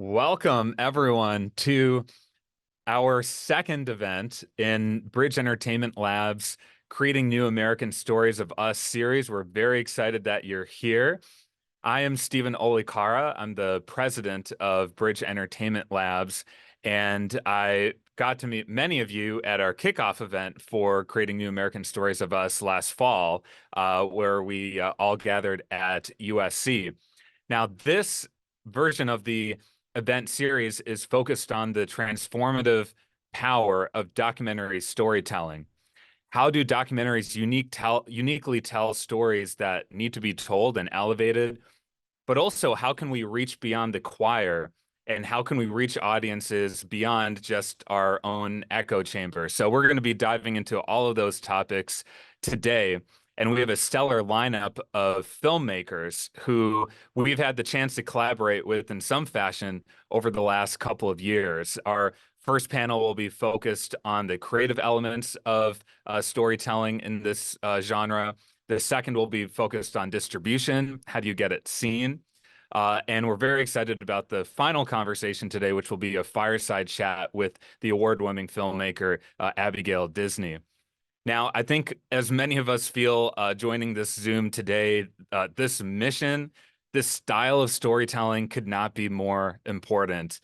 Welcome, everyone, to our second event in Bridge Entertainment Lab's Creating New American Stories of Us series. We're very excited that you're here. I am Stephen Olikara. I'm the president of Bridge Entertainment Labs, and I got to meet many of you at our kickoff event for Creating New American Stories of Us last fall, where we all gathered at USC. Now, this version of the event series is focused on the transformative power of documentary storytelling. How do documentaries uniquely tell stories that need to be told and elevated? But also, how can we reach beyond the choir and how can we reach audiences beyond just our own echo chamber? So we're going to be diving into all of those topics today. And we have a stellar lineup of filmmakers who we've had the chance to collaborate with in some fashion over the last couple of years. Our first panel will be focused on the creative elements of storytelling in this genre. The second will be focused on distribution. How do you get it seen? And we're very excited about the final conversation today, which will be a fireside chat with the award-winning filmmaker, Abigail Disney. Now, I think as many of us feel joining this Zoom today, this mission, this style of storytelling could not be more important.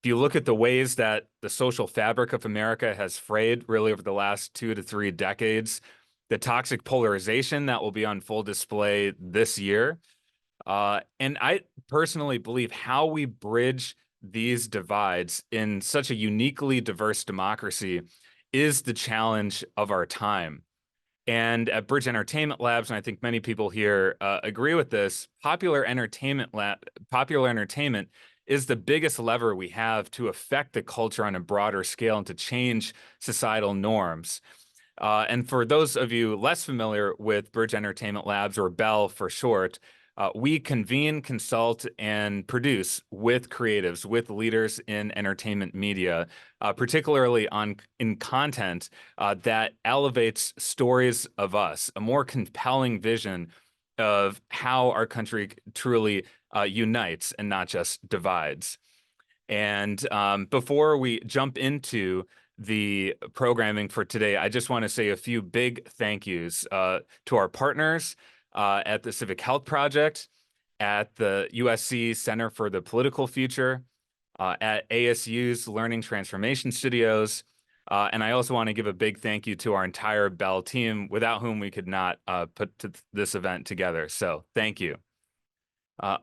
If you look at the ways that the social fabric of America has frayed really over the last 2 to 3 decades, the toxic polarization that will be on full display this year. And I personally believe how we bridge these divides in such a uniquely diverse democracy is the challenge of our time. And at Bridge Entertainment Labs, and I think many people here agree with this, popular entertainment is the biggest lever we have to affect the culture on a broader scale and to change societal norms. And for those of you less familiar with Bridge Entertainment Labs, or Bell for short, we convene, consult, and produce with creatives, with leaders in entertainment media, particularly in content that elevates stories of us, a more compelling vision of how our country truly unites and not just divides. And before we jump into the programming for today, I just want to say a few big thank yous to our partners at the Civic Health Project, at the USC Center for the Political Future, at ASU's Learning Transformation Studios. And I also want to give a big thank you to our entire Bell team, without whom we could not put this event together. So thank you.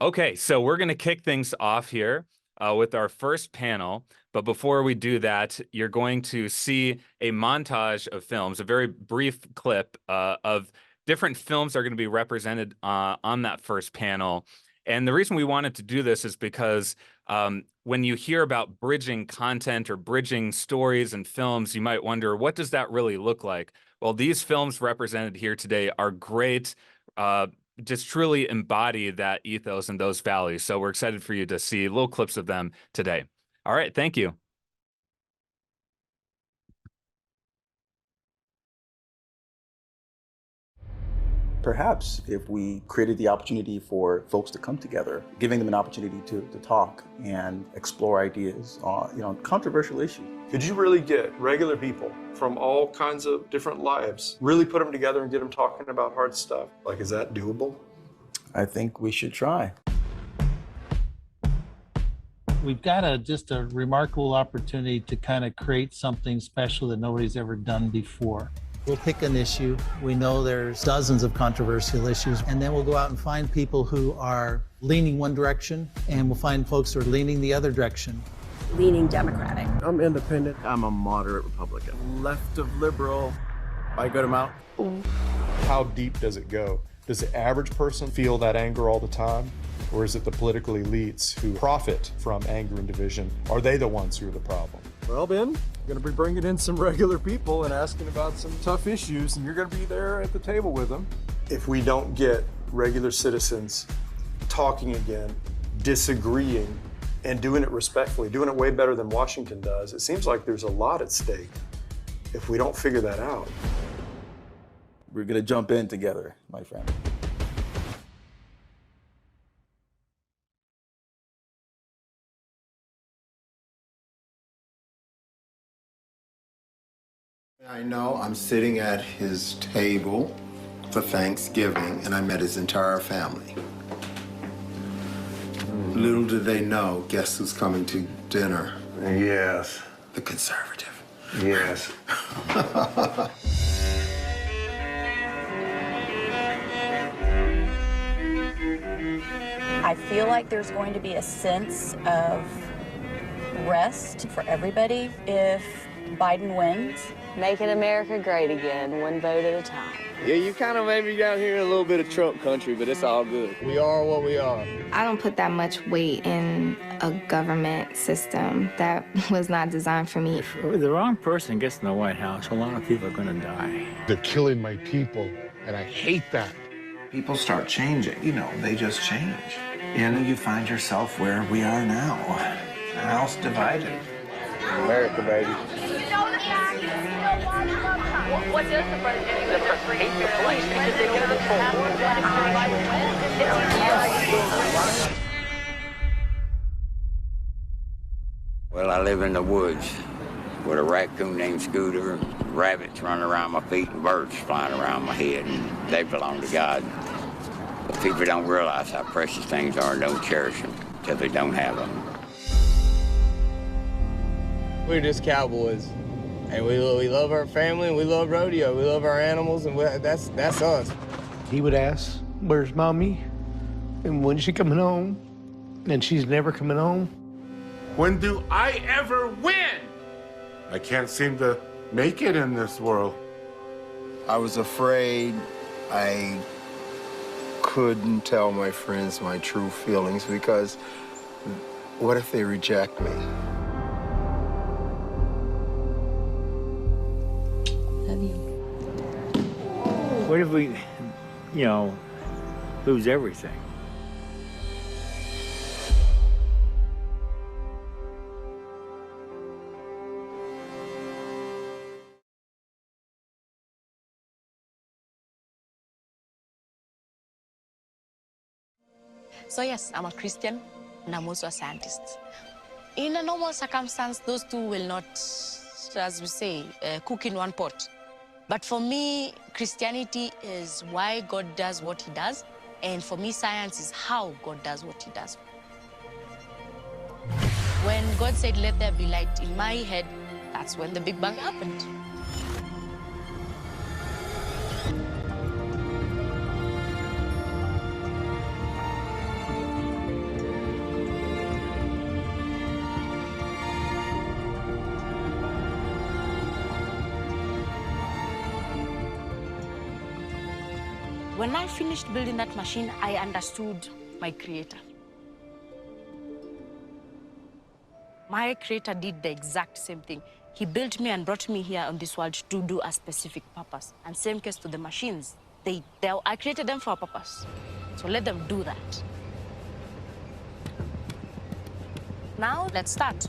Okay, so we're going to kick things off here with our first panel. But before we do that, you're going to see a montage of films, a very brief clip of different films are going to be represented on that first panel. And the reason we wanted to do this is because when you hear about bridging content or bridging stories and films, you might wonder, what does that really look like? Well, these films represented here today are great, just truly embody that ethos and those values. So we're excited for you to see little clips of them today. All right, thank you. Perhaps if we created the opportunity for folks to come together, giving them an opportunity to talk and explore ideas on controversial issues. Could you really get regular people from all kinds of different lives, really put them together and get them talking about hard stuff? Like, is that doable? I think we should try. We've got just a remarkable opportunity to kind of create something special that nobody's ever done before. We'll pick an issue. We know there's dozens of controversial issues, and then we'll go out and find people who are leaning one direction, and we'll find folks who are leaning the other direction. Leaning Democratic. I'm independent. I'm a moderate Republican. Left of liberal. I go to Mount. How deep does it go? Does the average person feel that anger all the time? Or is it the political elites who profit from anger and division? Are they the ones who are the problem? Well, Ben, I'm going to be bringing in some regular people and asking about some tough issues, and you're going to be there at the table with them. If we don't get regular citizens talking again, disagreeing, and doing it respectfully, doing it way better than Washington does, it seems like there's a lot at stake if we don't figure that out. We're going to jump in together, my friend. I know I'm sitting at his table for Thanksgiving, and I met his entire family. Little do they know, guess who's coming to dinner? Yes. The conservative. Yes. I feel like there's going to be a sense of rest for everybody if Biden wins. Making America great again, one vote at a time. Yeah, you kind of made me down here in a little bit of Trump country, but it's all good. We are what we are. I don't put that much weight in a government system that was not designed for me. If the wrong person gets in the White House, a lot of people are going to die. They're killing my people, and I hate that. People start changing. You know, they just change. And you find yourself where we are now. A house divided. America, baby. What does the president do? The president hates the police because they get the Well, I live in the woods with a raccoon named Scooter, rabbits running around my feet, and birds flying around my head, and they belong to God. But people don't realize how precious things are and don't cherish them till they don't have them. We're just cowboys, and we love our family, and we love rodeo. We love our animals, and that's us. He would ask, "Where's mommy? And when's she coming home?" And she's never coming home. When do I ever win? I can't seem to make it in this world. I was afraid I couldn't tell my friends my true feelings because what if they reject me? What if we, lose everything? So yes, I'm a Christian and I'm also a scientist. In a normal circumstance, those two will not, as we say, cook in one pot. But for me, Christianity is why God does what he does. And for me, science is how God does what he does. When God said, let there be light, in my head, that's when the Big Bang happened. When I finished building that machine, I understood my creator. My creator did the exact same thing. He built me and brought me here on this world to do a specific purpose. And same case to the machines. I created them for a purpose. So let them do that. Now, let's start.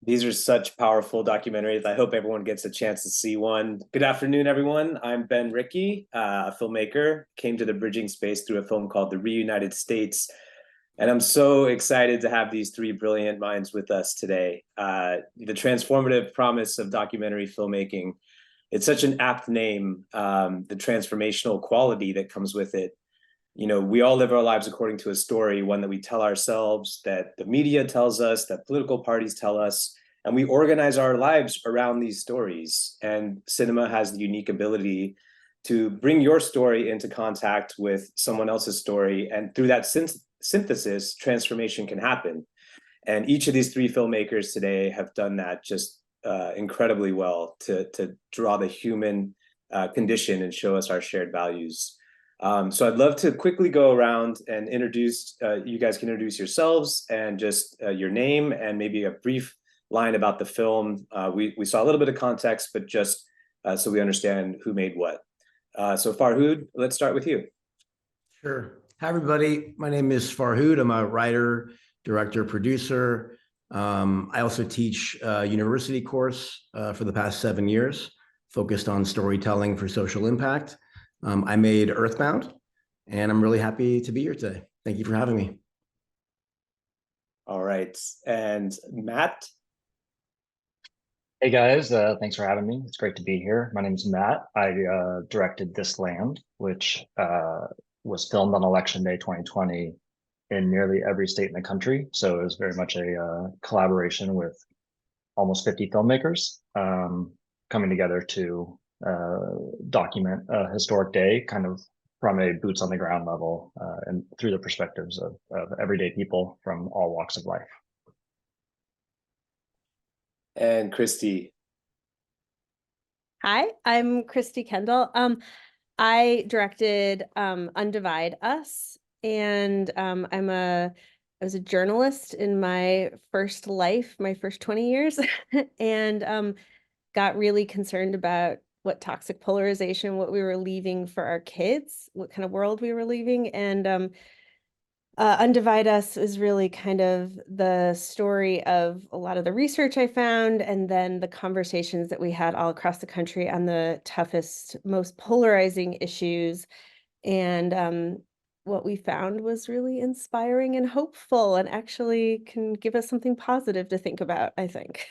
These are such powerful documentaries. I hope everyone gets a chance to see one. Good afternoon, everyone. I'm Ben Rickey, a filmmaker. Came to the bridging space through a film called The Reunited States. And I'm so excited to have these three brilliant minds with us today. The transformative promise of documentary filmmaking. It's such an apt name, the transformational quality that comes with it. You know, we all live our lives according to a story, one that we tell ourselves, that the media tells us, that political parties tell us, and we organize our lives around these stories. And cinema has the unique ability to bring your story into contact with someone else's story. And through that synthesis, transformation can happen. And each of these three filmmakers today have done that just incredibly well to draw the human condition and show us our shared values. So I'd love to quickly go around and introduce, you guys can introduce yourselves and just your name and maybe a brief line about the film. We saw a little bit of context, but just so we understand who made what. So Farhood, let's start with you. Sure. Hi, everybody. My name is Farhood. I'm a writer, director, producer. I also teach a university course for the past 7 years, focused on storytelling for social impact. I made Earthbound, and I'm really happy to be here today. Thank you for having me. All right. And Matt? Hey guys, thanks for having me. It's great to be here. My name is Matt. I directed This Land, which was filmed on Election Day 2020 in nearly every state in the country. So it was very much a collaboration with almost 50 filmmakers coming together to document a historic day, kind of from a boots on the ground level and through the perspectives of everyday people from all walks of life. And Christy. Hi, I'm Christy Kendall. I directed Undivide Us, and I was a journalist in my first life, my first 20 years, and got really concerned about what toxic polarization, what we were leaving for our kids, what kind of world we were leaving, and Undivide Us is really kind of the story of a lot of the research I found, and then the conversations that we had all across the country on the toughest, most polarizing issues. And what we found was really inspiring and hopeful, and actually can give us something positive to think about, I think.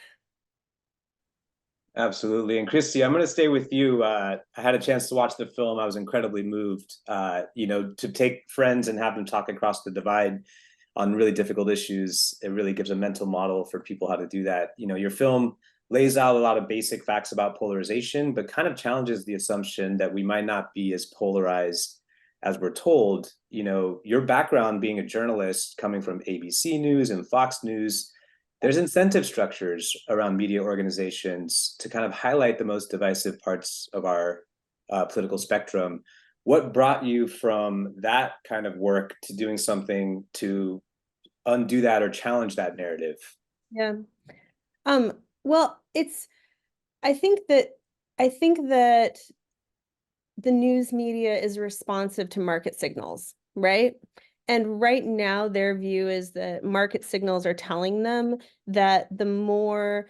Absolutely. And Christy, I'm going to stay with you. I had a chance to watch the film. I was incredibly moved, to take friends and have them talk across the divide on really difficult issues. It really gives a mental model for people how to do that. Your film lays out a lot of basic facts about polarization, but kind of challenges the assumption that we might not be as polarized as we're told. Your background being a journalist coming from ABC News and Fox News, there's incentive structures around media organizations to kind of highlight the most divisive parts of our political spectrum. What brought you from that kind of work to doing something to undo that or challenge that narrative? Yeah. Well, I think that the news media is responsive to market signals, right? And right now, their view is that market signals are telling them that the more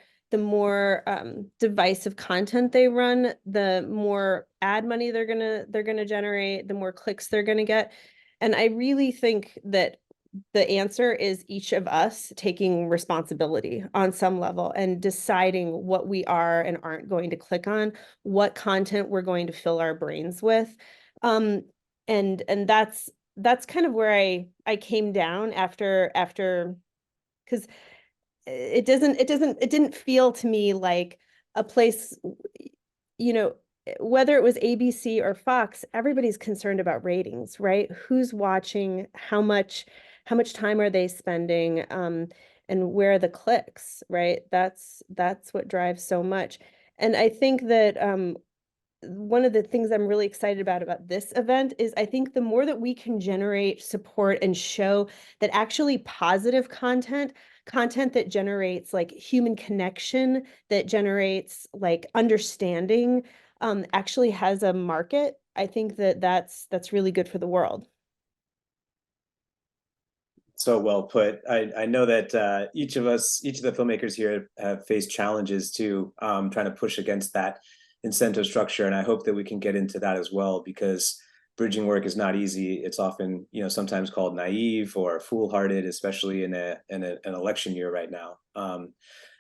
divisive content they run, the more ad money they're gonna generate, the more clicks they're gonna get. And I really think that the answer is each of us taking responsibility on some level and deciding what we are and aren't going to click on, what content we're going to fill our brains with. And that's kind of where I came down after because it didn't feel to me like a place, you know, whether it was ABC or Fox, everybody's concerned about ratings, right? Who's watching, how much time are they spending, and where are the clicks, right? That's what drives so much. And I think that one of the things I'm really excited about this event is I think the more that we can generate support and show that actually positive content that generates like human connection, that generates like understanding, actually has a market, I think that that's really good for the world. So well put. I know that each of the filmmakers here have faced challenges too, trying to push against that incentive structure. And I hope that we can get into that as well, because bridging work is not easy. It's often, sometimes called naive or foolhardy, especially in an election year right now.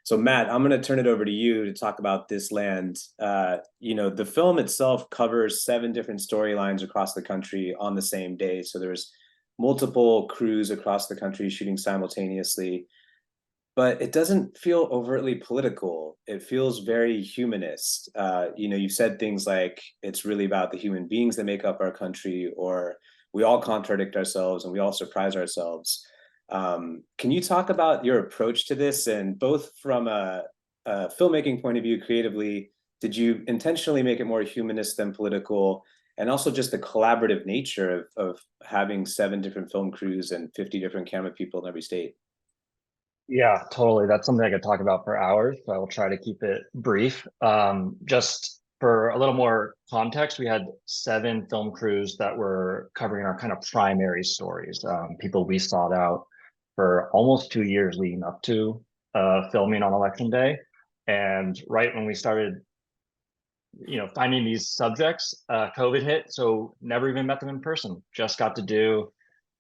So Matt, I'm going to turn it over to you to talk about This Land. The film itself covers 7 different storylines across the country on the same day. So there's multiple crews across the country shooting simultaneously, but it doesn't feel overtly political. It feels very humanist. You've said things like it's really about the human beings that make up our country, or we all contradict ourselves and we all surprise ourselves. Can you talk about your approach to this, and both from a filmmaking point of view, creatively, did you intentionally make it more humanist than political? And also just the collaborative nature of having 7 different film crews and 50 different camera people in every state. Yeah, totally. That's something I could talk about for hours, so I will try to keep it brief. Just for a little more context, we had 7 film crews that were covering our kind of primary stories, people we sought out for almost 2 years leading up to filming on Election Day. And right when we started finding these subjects. COVID hit, so never even met them in person. Just got to do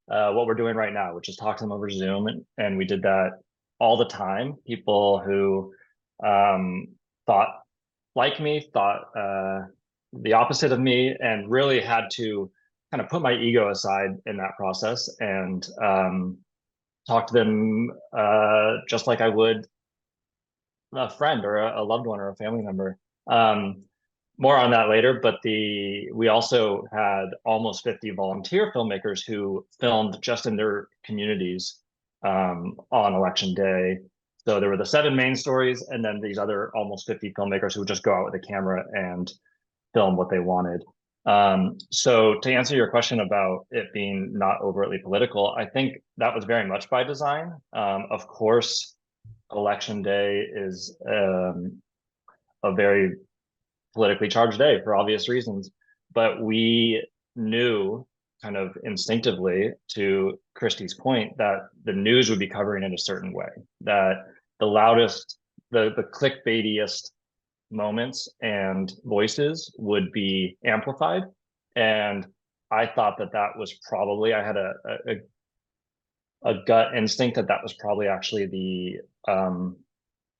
what we're doing right now, which is talk to them over Zoom, and we did that all the time. People who thought like me, thought the opposite of me, and really had to kind of put my ego aside in that process and talk to them just like I would a friend or a loved one or a family member. More on that later, but we also had almost 50 volunteer filmmakers who filmed just in their communities on election day. So there were the 7 main stories, and then these other almost 50 filmmakers who would just go out with a camera and film what they wanted. So to answer your question about it being not overtly political, I think that was very much by design. Of course, election day is a very politically charged day for obvious reasons, but we knew kind of instinctively, to Christie's point, that the news would be covering it a certain way, that the loudest, the clickbaitiest moments and voices would be amplified. And I thought that was probably, I had a gut instinct that was probably actually the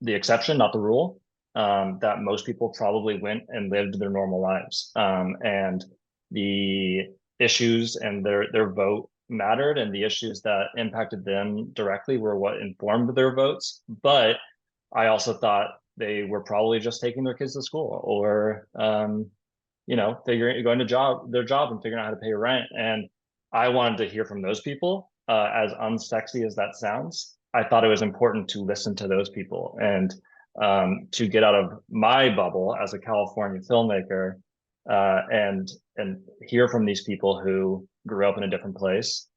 exception, not the rule. That most people probably went and lived their normal lives, and the issues and their vote mattered, and the issues that impacted them directly were what informed their votes. But I also thought they were probably just taking their kids to school, or going to their job and figuring out how to pay rent. And I wanted to hear from those people. As unsexy as that sounds, I thought it was important to listen to those people and to get out of my bubble as a California filmmaker and hear from these people who grew up in a different place,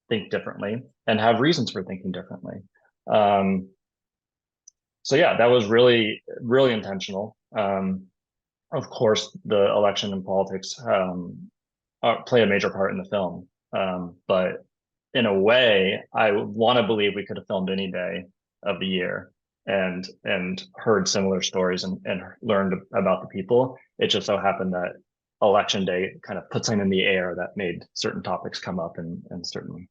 think differently, and have reasons for thinking differently. So yeah, that was really, really intentional. Of course, the election and politics play a major part in the film, but in a way, I want to believe we could have filmed any day of the year and heard similar stories and learned about the people. It just so happened that election day kind of put something in the air that made certain topics come up and certain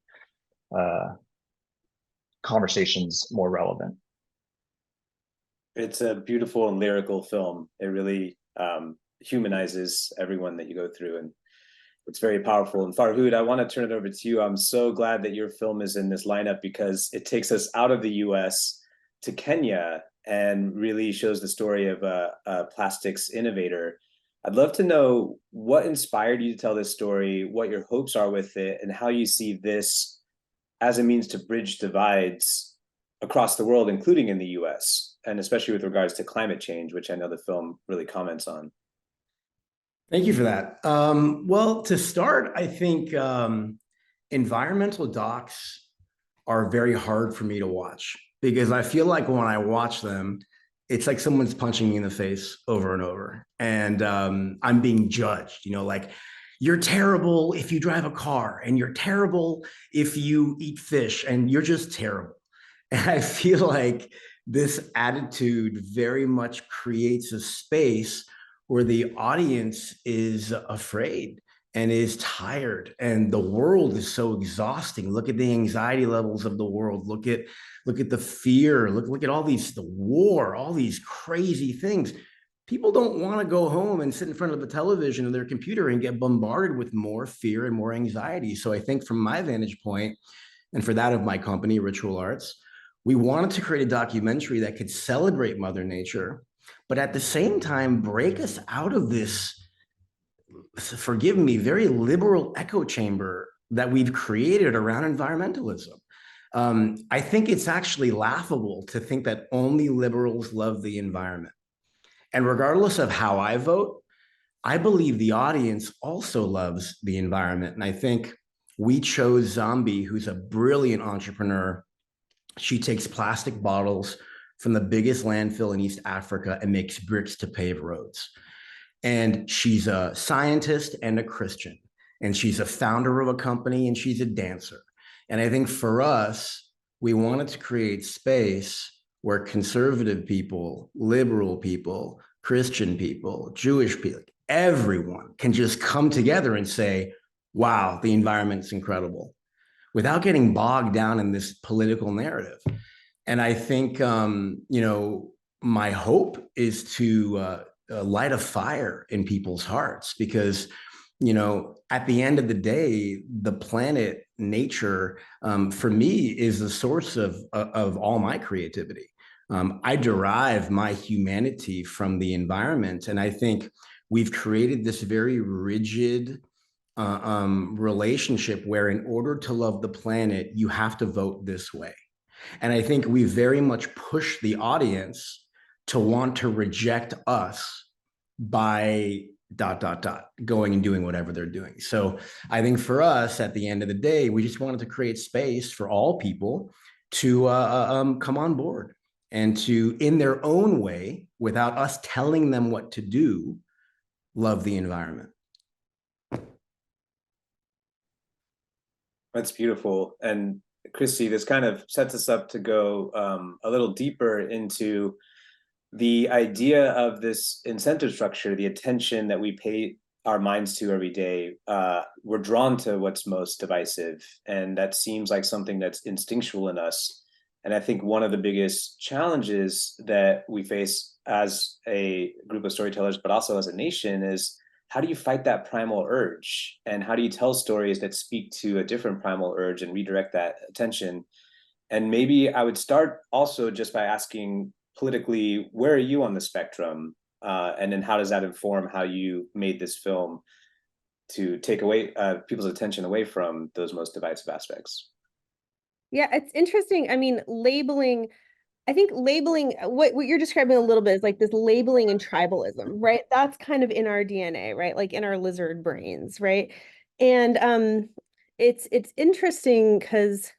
conversations more relevant. It's a beautiful and lyrical film. It really humanizes everyone that you go through, and it's very powerful. And Farhud, I want to turn it over to you. I'm so glad that your film is in this lineup because it takes us out of the US to Kenya and really shows the story of a plastics innovator. I'd love to know what inspired you to tell this story, what your hopes are with it, and how you see this as a means to bridge divides across the world, including in the US, and especially with regards to climate change, which I know the film really comments on. Thank you for that. Well, to start, I think environmental docs are very hard for me to watch because I feel like when I watch them, it's like someone's punching me in the face over and over. And I'm being judged, like you're terrible if you drive a car, and you're terrible if you eat fish, and you're just terrible. And I feel like this attitude very much creates a space where the audience is afraid and is tired, and the world is so exhausting. Look at the anxiety levels of the world. Look at the fear. Look at all these, the war, all these crazy things. People don't want to go home and sit in front of the television or their computer and get bombarded with more fear and more anxiety. So I think from my vantage point, and for that of my company, Ritual Arts, we wanted to create a documentary that could celebrate Mother Nature, but at the same time, break us out of this, forgive me, very liberal echo chamber that we've created around environmentalism. I think it's actually laughable to think that only liberals love the environment. And regardless of how I vote, I believe the audience also loves the environment. And I think we chose Zombie, who's a brilliant entrepreneur. She takes plastic bottles from the biggest landfill in East Africa and makes bricks to pave roads. And she's a scientist and a Christian, and she's a founder of a company, and she's a dancer. And I think for us, we wanted to create space where conservative people, liberal people Christian people, Jewish people, everyone can just come together and say, wow, the environment's incredible, without getting bogged down in this political narrative. And I think, my hope is to light a fire in people's hearts, because, at the end of the day, the planet, nature, for me, is the source of all my creativity. I derive my humanity from the environment. And I think we've created this very rigid relationship where, in order to love the planet, you have to vote this way. And I think we very much push the audience to want to reject us by ... going and doing whatever they're doing. So I think for us, at the end of the day, we just wanted to create space for all people to come on board and to, in their own way, without us telling them what to do, love the environment. That's beautiful. And Christy, this kind of sets us up to go a little deeper into the idea of this incentive structure, the attention that we pay our minds to every day. We're drawn to what's most divisive, and that seems like something that's instinctual in us. And I think one of the biggest challenges that we face as a group of storytellers, but also as a nation, is how do you fight that primal urge? And how do you tell stories that speak to a different primal urge and redirect that attention? And maybe I would start also just by asking, politically, where are you on the spectrum? And then how does that inform how you made this film to take away people's attention away from those most divisive aspects? Yeah, it's interesting. I mean, I think labeling, what you're describing a little bit is like this labeling and tribalism, right? That's kind of in our DNA, right? Like in our lizard brains, right? And it's interesting because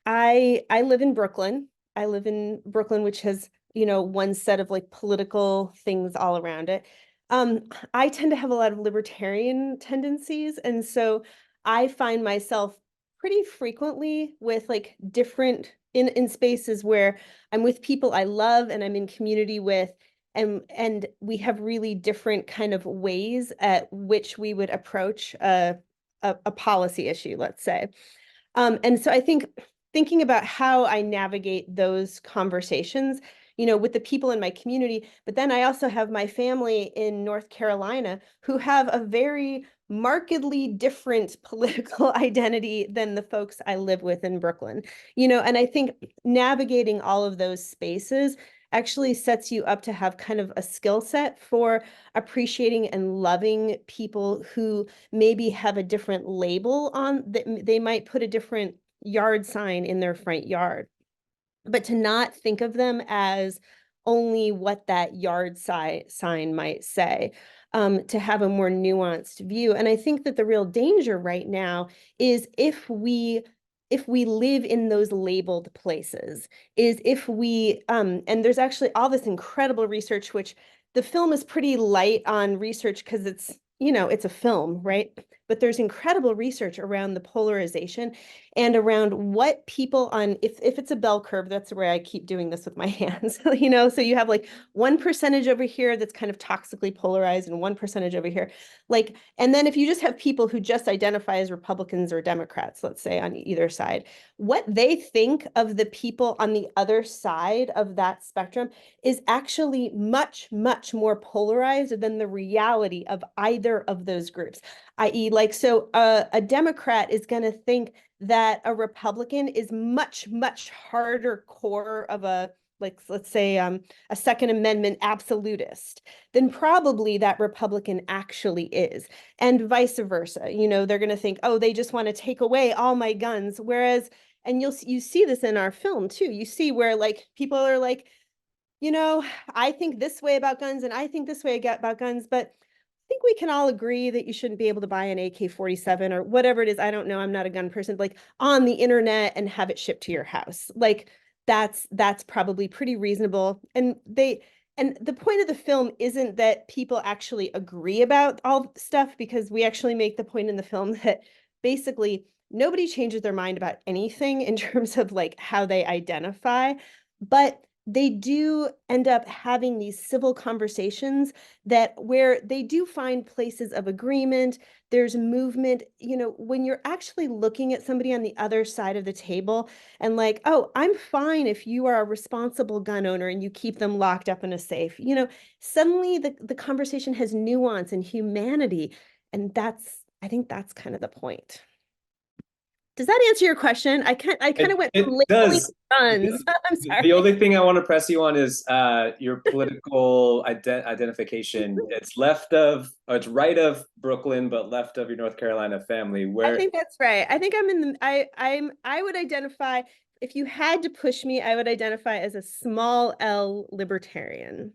I live in Brooklyn. I live in Brooklyn, which has, one set of like political things all around it. I tend to have a lot of libertarian tendencies, and so I find myself pretty frequently with like different in spaces where I'm with people I love and I'm in community with, and we have really different kind of ways at which we would approach a policy issue, let's say. And so I think thinking about how I navigate those conversations, with the people in my community, but then I also have my family in North Carolina who have a very markedly different political identity than the folks I live with in Brooklyn. And I think navigating all of those spaces actually sets you up to have kind of a skill set for appreciating and loving people who maybe have a different label on that. They might put a different yard sign in their front yard, but to not think of them as only what that yard sign might say, to have a more nuanced view. And I think that the real danger right now is if we live in those labeled places, is if we, and there's actually all this incredible research, which the film is pretty light on research because it's a film, right? But there's incredible research around the polarization and around what people on, if it's a bell curve, that's where I keep doing this with my hands, so you have like 1% over here that's kind of toxically polarized and 1% over here. Like, and then if you just have people who just identify as Republicans or Democrats, let's say on either side, what they think of the people on the other side of that spectrum is actually much, much more polarized than the reality of either of those groups. I.e., like, so a Democrat is going to think that a Republican is much, much harder core of a, like, let's say, a Second Amendment absolutist than probably that Republican actually is, and vice versa. They're going to think, oh, they just want to take away all my guns. Whereas, and you see this in our film too. You see where like people are like, I think this way about guns and I think this way about guns, but I think we can all agree that you shouldn't be able to buy an AK-47 or whatever it is. I don't know. I'm not a gun person, like on the internet and have it shipped to your house. Like that's probably pretty reasonable. And the point of the film isn't that people actually agree about all stuff, because we actually make the point in the film that basically nobody changes their mind about anything in terms of like how they identify. But they do end up having these civil conversations that where they do find places of agreement. There's movement, when you're actually looking at somebody on the other side of the table and like, oh, I'm fine if you are a responsible gun owner and you keep them locked up in a safe. Suddenly the conversation has nuance and humanity. And I think that's kind of the point. Does that answer your question? I kind of went from It labeling does. guns. I'm sorry. The only thing I want to press you on is your political identification. It's it's right of Brooklyn, but left of your North Carolina family. I think that's right. I think I would identify, if you had to push me, I would identify as a small L libertarian.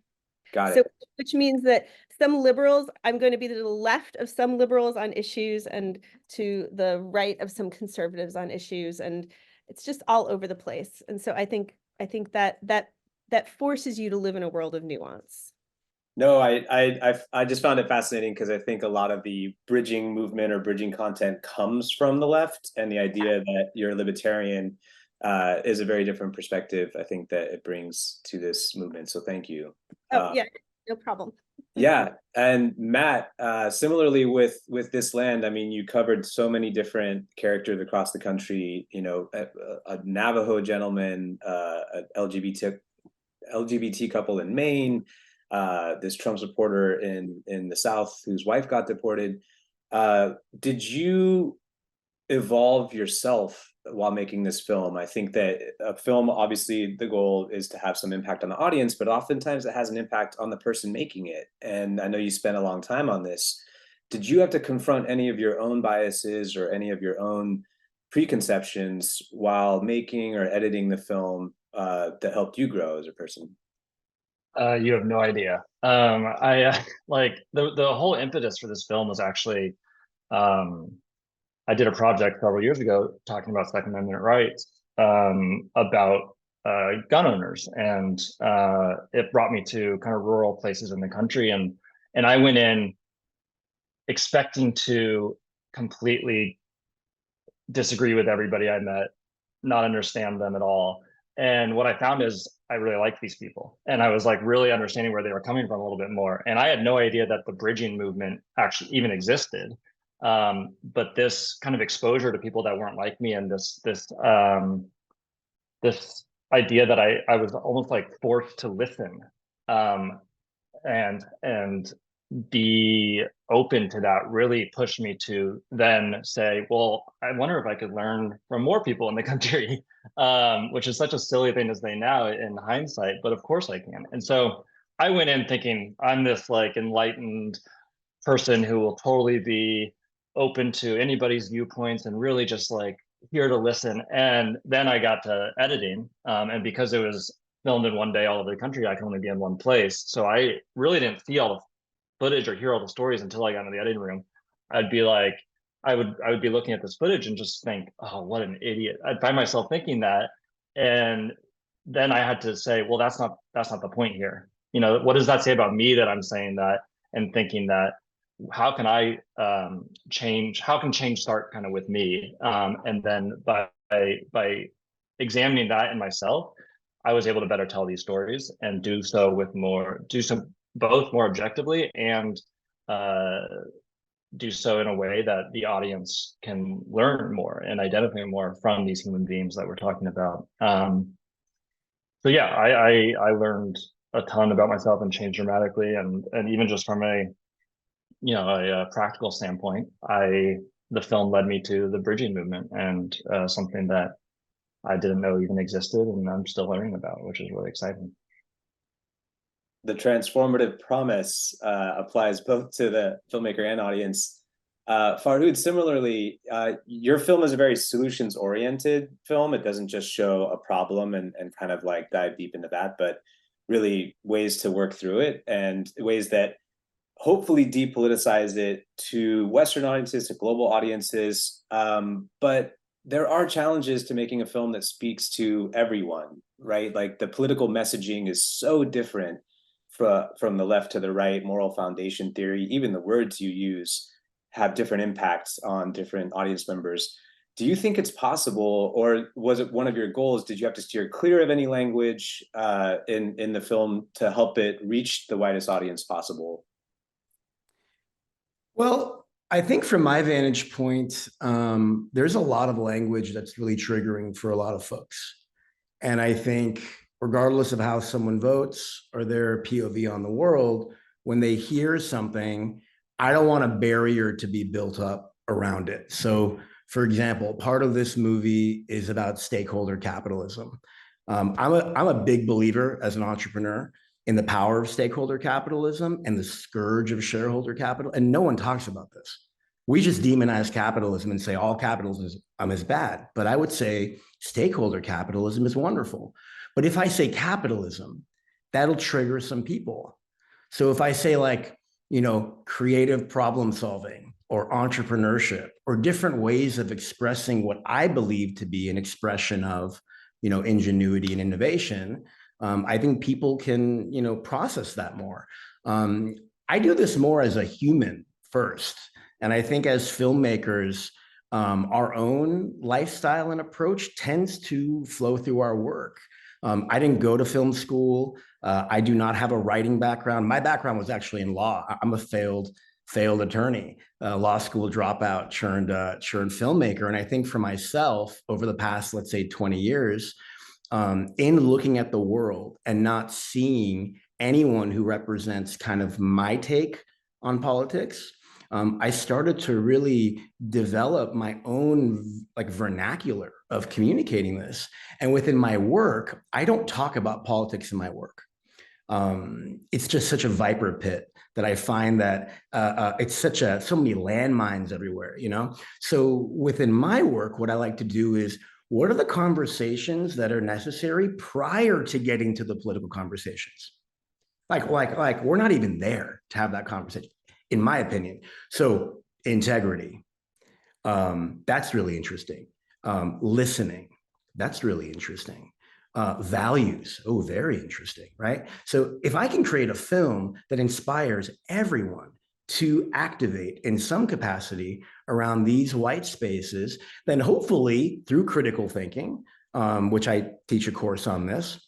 Got So, it. which means that some liberals, I'm going to be to the left of some liberals on issues and to the right of some conservatives on issues, and it's just all over the place. And so I think that forces you to live in a world of nuance. No, I just found it fascinating because I think a lot of the bridging movement or bridging content comes from the left, and the idea that you're a libertarian is a very different perspective, I think, that it brings to this movement. So thank you. Oh, yeah, no problem. Yeah, and Matt, similarly with This Land, I mean, you covered so many different characters across the country. A Navajo gentleman, an LGBT couple in Maine, this Trump supporter in the South whose wife got deported. Did you evolve yourself while making this film? I think that a film, obviously, the goal is to have some impact on the audience, but oftentimes it has an impact on the person making it. And I know you spent a long time on this. Did you have to confront any of your own biases or any of your own preconceptions while making or editing the film that helped you grow as a person? You have no idea. I like the whole impetus for this film was actually, I did a project several years ago talking about Second Amendment rights, about gun owners, and it brought me to kind of rural places in the country, and I went in expecting to completely disagree with everybody I met, not understand them at all. And what I found is I really like these people. And I was like really understanding where they were coming from a little bit more. And I had no idea that the bridging movement actually even existed. But this kind of exposure to people that weren't like me, and this idea that I was almost like forced to listen, and be open to that, really pushed me to then say, well, I wonder if I could learn from more people in the country, which is such a silly thing to say now in hindsight, but of course I can. And so I went in thinking I'm this like enlightened person who will totally be open to anybody's viewpoints and really just like here to listen. And then I got to editing, and because it was filmed in one day all over the country, I can only be in one place. So I really didn't see all the footage or hear all the stories until I got into the editing room. I'd be like, I would be looking at this footage and just think, oh, what an idiot. I'd find myself thinking that. And then I had to say, well, that's not the point here. What does that say about me that I'm saying that and thinking that? How can I change? How can change start kind of with me? And then by examining that in myself, I was able to better tell these stories and do some both more objectively and do so in a way that the audience can learn more and identify more from these human beings that we're talking about. So yeah, I learned a ton about myself and changed dramatically, and even just from a practical standpoint, the film led me to the bridging movement, and something that I didn't know even existed, and I'm still learning about, which is really exciting. The transformative promise applies both to the filmmaker and audience. Farhood, similarly, your film is a very solutions-oriented film. It doesn't just show a problem and kind of like dive deep into that, but really ways to work through it and ways that hopefully depoliticize it to Western audiences, to global audiences. But there are challenges to making a film that speaks to everyone, right? Like the political messaging is so different from the left to the right, moral foundation theory, even the words you use have different impacts on different audience members. Do you think it's possible, or was it one of your goals? Did you have to steer clear of any language in the film to help it reach the widest audience possible? Well, I think from my vantage point, there's a lot of language that's really triggering for a lot of folks. And I think, regardless of how someone votes or their POV on the world, when they hear something, I don't want a barrier to be built up around it. So, for example, part of this movie is about stakeholder capitalism. I'm a big believer as an entrepreneur in the power of stakeholder capitalism and the scourge of shareholder capital. And no one talks about this. We just demonize capitalism and say all capitalism is bad. But I would say stakeholder capitalism is wonderful. But if I say capitalism, that'll trigger some people. So if I say, like, creative problem solving or entrepreneurship or different ways of expressing what I believe to be an expression of, ingenuity and innovation, I think people can, process that more. I do this more as a human first. And I think as filmmakers, our own lifestyle and approach tends to flow through our work. I didn't go to film school. I do not have a writing background. My background was actually in law. I'm a failed attorney, law school dropout, churned filmmaker. And I think for myself, over the past, let's say, 20 years, in looking at the world and not seeing anyone who represents kind of my take on politics, I started to really develop my own vernacular of communicating this. And within my work, I don't talk about politics in my work. It's just such a viper pit that I find that it's so many landmines everywhere, So within my work, what I like to do is, what are the conversations that are necessary prior to getting to the political conversations? Like we're not even there to have that conversation, in my opinion. So integrity, that's really interesting. Listening, that's really interesting. Values, oh, very interesting, right? So if I can create a film that inspires everyone to activate in some capacity around these white spaces, then hopefully through critical thinking, which I teach a course on this,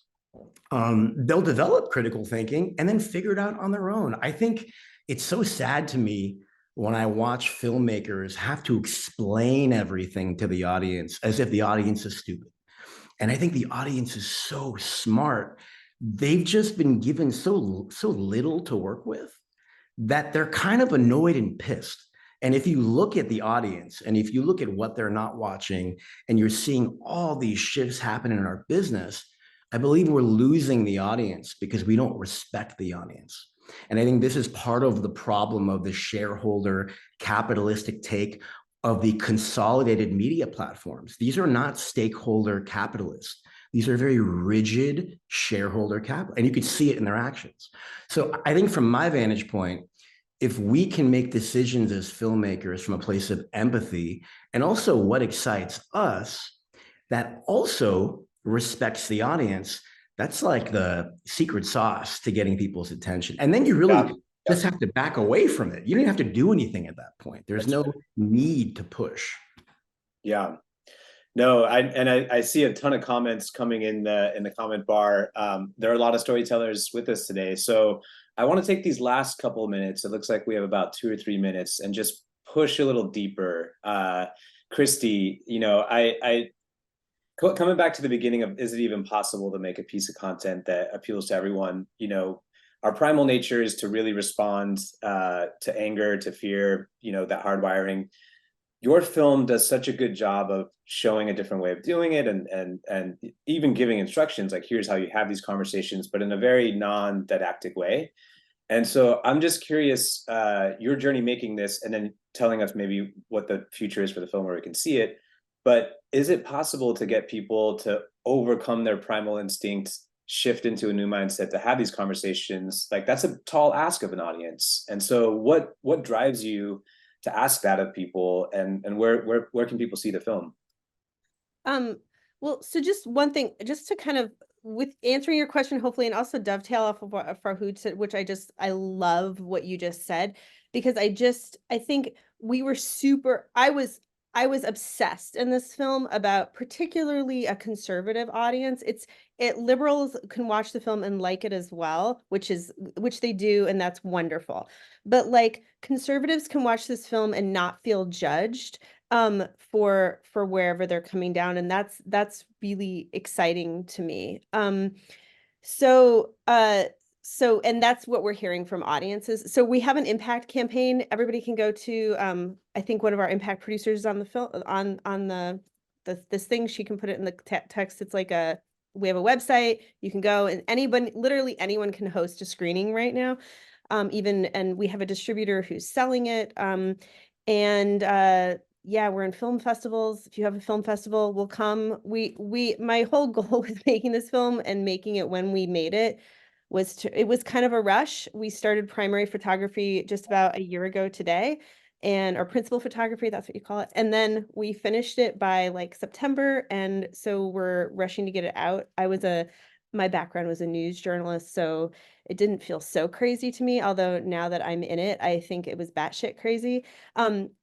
they'll develop critical thinking and then figure it out on their own. I think it's so sad to me when I watch filmmakers have to explain everything to the audience as if the audience is stupid. And I think the audience is so smart. They've just been given so little to work with that they're kind of annoyed and pissed. And if you look at the audience and if you look at what they're not watching and you're seeing all these shifts happen in our business, I believe we're losing the audience because we don't respect the audience. And I think this is part of the problem of the shareholder capitalistic take of the consolidated media platforms. These are not stakeholder capitalists. These are very rigid shareholder capital, and you could see it in their actions. So I think from my vantage point, if we can make decisions as filmmakers from a place of empathy and also what excites us, that also respects the audience, that's like the secret sauce to getting people's attention. And then you really just have to back away from it. You don't have to do anything at that point. There's no need to push. Yeah. No, I see a ton of comments coming in the comment bar. There are a lot of storytellers with us today. So I want to take these last couple of minutes. It looks like we have about 2 or 3 minutes and just push a little deeper. Christy, coming back to the beginning of, is it even possible to make a piece of content that appeals to everyone? Our primal nature is to really respond to anger, to fear, that hardwiring. Your film does such a good job of showing a different way of doing it and even giving instructions, like here's how you have these conversations, but in a very non-didactic way. And so I'm just curious, your journey making this and then telling us maybe what the future is for the film where we can see it. But is it possible to get people to overcome their primal instincts, shift into a new mindset, to have these conversations? Like, that's a tall ask of an audience. And so what drives you to ask that of people, and where can people see the film? Well, so just one thing, just to kind of, with answering your question, hopefully, and also dovetail off of what Farhood said, which I love what you just said, because I think we were I I was obsessed in this film about particularly a conservative audience. Liberals can watch the film and like it as well, which they do, and that's wonderful. But like conservatives can watch this film and not feel judged for wherever they're coming down, and that's really exciting to me. So, and that's what we're hearing from audiences. So we have an impact campaign. Everybody can go to, I think one of our impact producers is on the film, on this thing. She can put it in the text. It's like we have a website. You can go, and literally anyone can host a screening right now. And we have a distributor who's selling it. Yeah, we're in film festivals. If you have a film festival, we'll come. My whole goal with making this film and making it when we made it was kind of a rush. We started primary photography just about a year ago today, or principal photography, that's what you call it. And then we finished it by like September. And so we're rushing to get it out. My background was a news journalist, so it didn't feel so crazy to me. Although now that I'm in it, I think it was batshit crazy.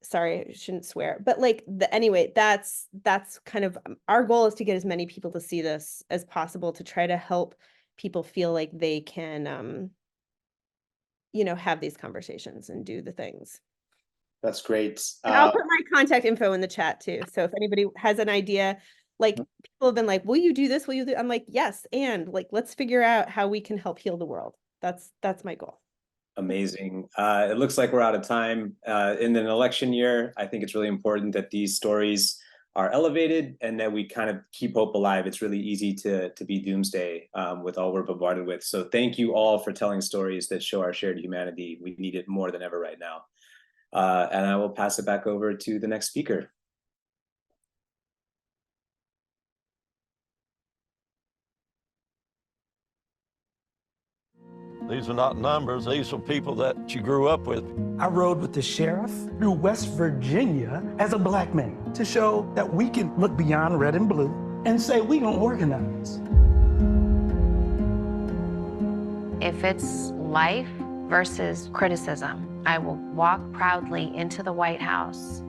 Sorry, I shouldn't swear, but like anyway, that's kind of our goal is to get as many people to see this as possible to try to help people feel like they can, have these conversations and do the things. That's great. And I'll put my contact info in the chat too. So if anybody has an idea, like people have been like, will you do this? Will you do? I'm like, yes. And like, let's figure out how we can help heal the world. That's my goal. Amazing. It looks like we're out of time. In an election year, I think it's really important that these stories are elevated and that we kind of keep hope alive. It's really easy to be doomsday with all we're bombarded with. So thank you all for telling stories that show our shared humanity. We need it more than ever right now. And I will pass it back over to the next speaker. These are not numbers. These are people that you grew up with. I rode with the sheriff through West Virginia as a black man to show that we can look beyond red and blue and say we don't organize. If it's life versus criticism, I will walk proudly into the White House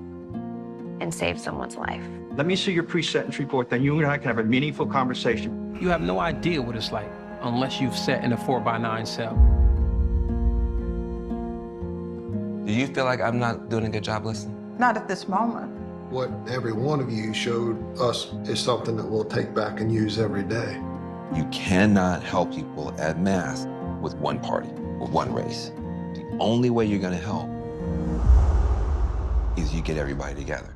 and save someone's life. Let me see your pre-sentence report, then you and I can have a meaningful conversation. You have no idea what it's like unless you've sat in a 4x9 cell. Do you feel like I'm not doing a good job listening? Not at this moment. What every one of you showed us is something that we'll take back and use every day. You cannot help people at mass with one party or one race. The only way you're gonna help is you get everybody together.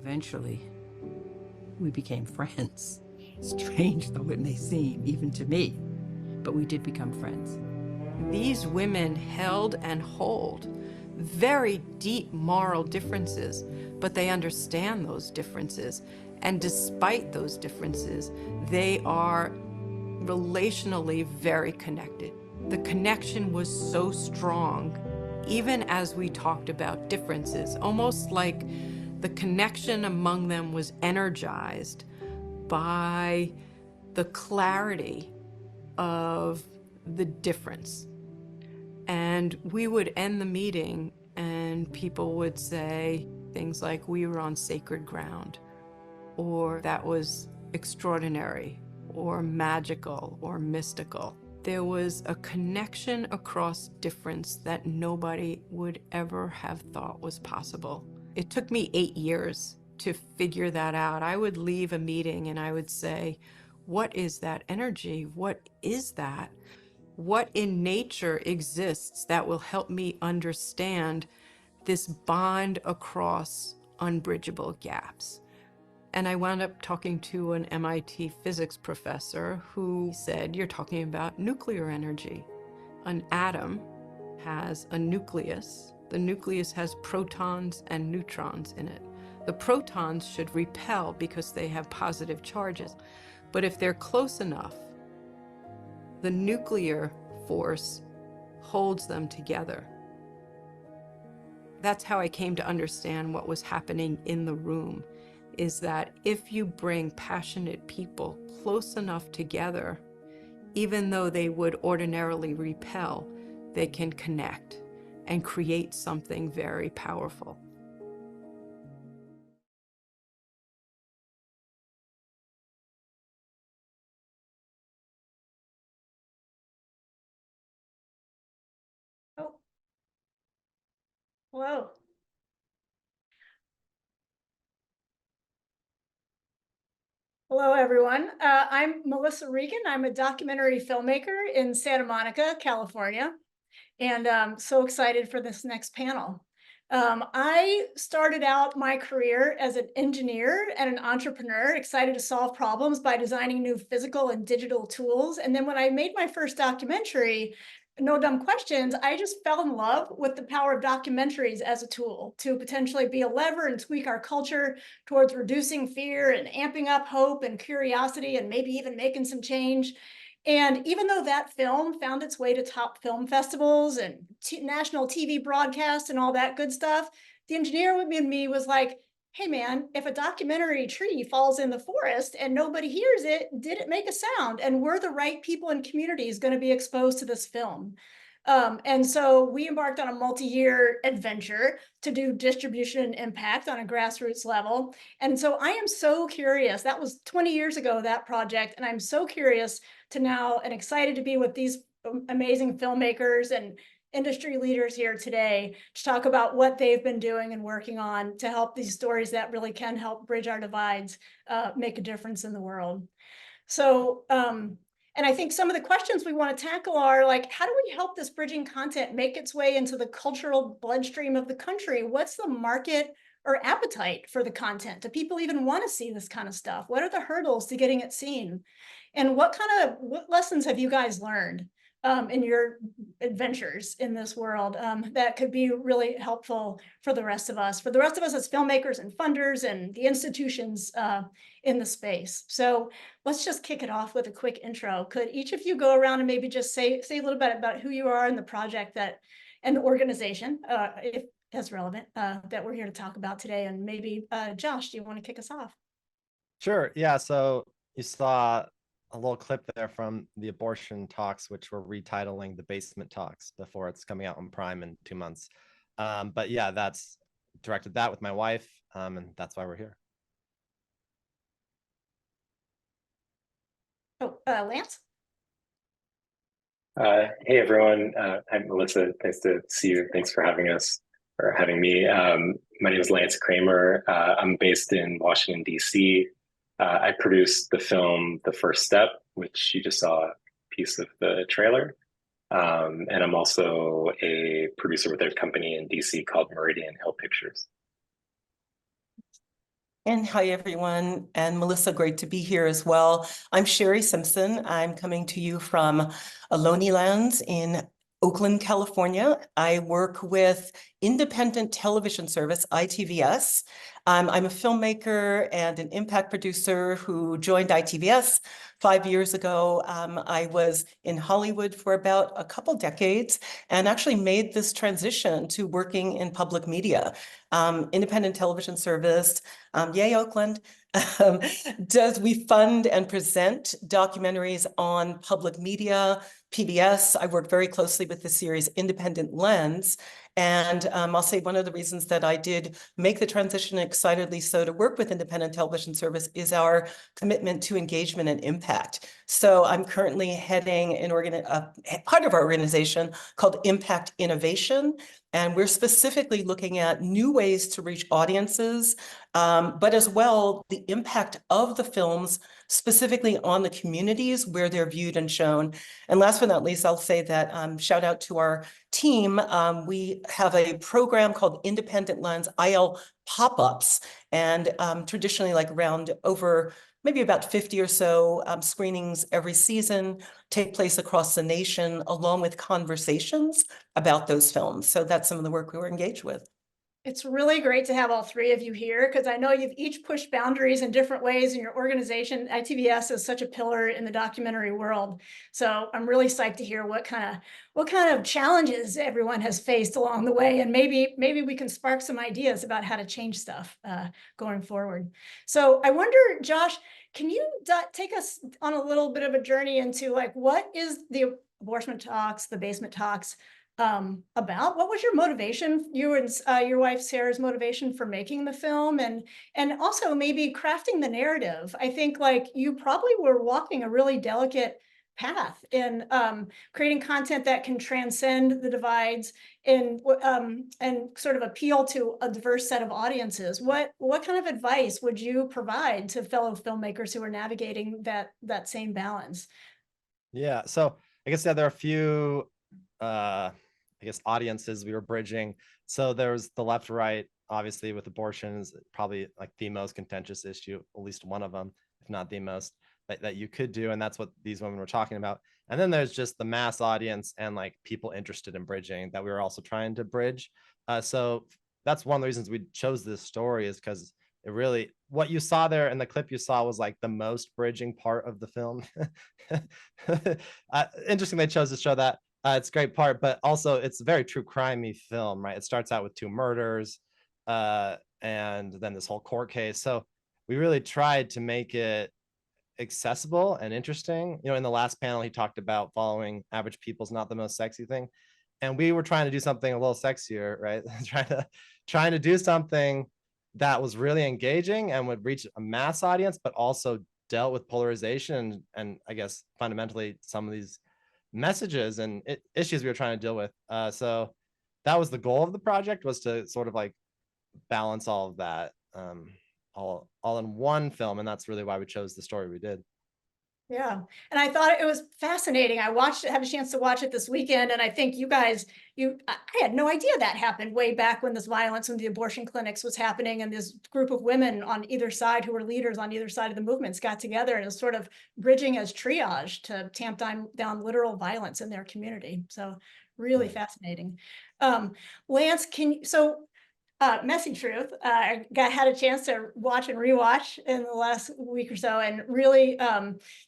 Eventually, we became friends. Strange though it may seem, even to me, but we did become friends. These women held and hold very deep moral differences, but they understand those differences. And despite those differences, they are relationally very connected. The connection was so strong, even as we talked about differences, almost like the connection among them was energized by the clarity of the difference. And we would end the meeting and people would say things like, we were on sacred ground, or that was extraordinary, or magical, or mystical. There was a connection across difference that nobody would ever have thought was possible. It took me 8 years to figure that out. I would leave a meeting and I would say, what is that energy? What is that? What in nature exists that will help me understand this bond across unbridgeable gaps? And I wound up talking to an MIT physics professor who said, you're talking about nuclear energy. An atom has a nucleus. The nucleus has protons and neutrons in it. The protons should repel because they have positive charges. But if they're close enough, the nuclear force holds them together. That's how I came to understand what was happening in the room. is that if you bring passionate people close enough together, even though they would ordinarily repel, they can connect and create something very powerful. Oh, hello. Hello, everyone. I'm Melissa Regan. I'm a documentary filmmaker in Santa Monica, California, and I'm so excited for this next panel. I started out my career as an engineer and an entrepreneur, excited to solve problems by designing new physical and digital tools. And then when I made my first documentary, No Dumb Questions, I just fell in love with the power of documentaries as a tool to potentially be a lever and tweak our culture towards reducing fear and amping up hope and curiosity and maybe even making some change. And even though that film found its way to top film festivals and national TV broadcasts and all that good stuff, the engineer in me was like, hey man, if a documentary tree falls in the forest and nobody hears it, did it make a sound? And were the right people and communities going to be exposed to this film? And so we embarked on a multi-year adventure to do distribution and impact on a grassroots level. And so I am so curious. That was 20 years ago, that project. And I'm so curious to now and excited to be with these amazing filmmakers and industry leaders here today to talk about what they've been doing and working on to help these stories that really can help bridge our divides, make a difference in the world. So, and I think some of the questions we want to tackle are like, how do we help this bridging content make its way into the cultural bloodstream of the country? What's the market or appetite for the content? Do people even want to see this kind of stuff? What are the hurdles to getting it seen? And what lessons have you guys learned in your adventures in this world that could be really helpful for the rest of us as filmmakers and funders and the institutions in the space? So let's just kick it off with a quick intro. Could each of you go around and maybe just say a little bit about who you are and the project and the organization, if that's relevant, that we're here to talk about today? And maybe Josh, do you want to kick us off? Sure. Yeah. So you saw a little clip there from the abortion talks, which we're retitling the Basement Talks before it's coming out on Prime in 2 months. But yeah, that's directed that with my wife, and that's why we're here. Oh, Lance? Hey, everyone. I'm Melissa. Nice to see you. Thanks for having us, or having me. My name is Lance Kramer. I'm based in Washington, D.C. I produced the film The First Step, which you just saw a piece of the trailer. And I'm also a producer with a company in DC called Meridian Hill Pictures. And hi, everyone. And Melissa, great to be here as well. I'm Sherry Simpson. I'm coming to you from Ohlone Lands in Oakland, California. I work with independent television service, ITVS. I'm a filmmaker and an impact producer who joined ITVS 5 years ago. I was in Hollywood for about a couple decades and actually made this transition to working in public media. Independent television service, yay, Oakland. We fund and present documentaries on public media, PBS. I work very closely with the series Independent Lens. And I'll say one of the reasons that I did make the transition excitedly so to work with independent television service is our commitment to engagement and impact. So I'm currently heading part of our organization called Impact Innovation. And we're specifically looking at new ways to reach audiences, but as well, the impact of the films specifically on the communities where they're viewed and shown. And last but not least, I'll say that shout out to our team. We have a program called Independent Lens IL pop-ups, and traditionally like around over maybe about 50 or so screenings every season take place across the nation, along with conversations about those films. So that's some of the work we were engaged with. It's really great to have all three of you here because I know you've each pushed boundaries in different ways in your organization. ITVS is such a pillar in the documentary world. So I'm really psyched to hear what kind of challenges everyone has faced along the way. And maybe we can spark some ideas about how to change stuff going forward. So I wonder, Josh, can you take us on a little bit of a journey into like, what is the abortion talks, the basement talks, about? What was your motivation, you and your wife Sarah's motivation for making the film, and also maybe crafting the narrative? I think like you probably were walking a really delicate path in creating content that can transcend the divides and sort of appeal to a diverse set of audiences. What kind of advice would you provide to fellow filmmakers who are navigating that same balance? Yeah, so I guess there are a few I guess audiences we were bridging. So there's the left right, obviously, with abortions, probably like the most contentious issue, at least one of them, if not the most, that you could do. And that's what these women were talking about. And then there's just the mass audience and like people interested in bridging that we were also trying to bridge. So that's one of the reasons we chose this story, is because it really, what you saw there in the clip you saw was like the most bridging part of the film. Interesting they chose to show that. It's a great part, but also it's a very true crimey film, right? It starts out with 2 murders and then this whole court case. So we really tried to make it accessible and interesting. You know, in the last panel, he talked about following average people's not the most sexy thing. And we were trying to do something a little sexier, right? trying to do something that was really engaging and would reach a mass audience, but also dealt with polarization and I guess fundamentally some of these messages and issues we were trying to deal with. So that was the goal of the project, was to sort of like balance all of that all in one film. And that's really why we chose the story we did. Yeah. And I thought it was fascinating. I watched it, had a chance to watch it this weekend. And I think you guys, I had no idea that happened way back when this violence in the abortion clinics was happening. And this group of women on either side, who were leaders on either side of the movements, got together and was sort of bridging as triage to tamp down literal violence in their community. So really fascinating. Lance, Messy Truth, I had a chance to watch and rewatch in the last week or so, and really,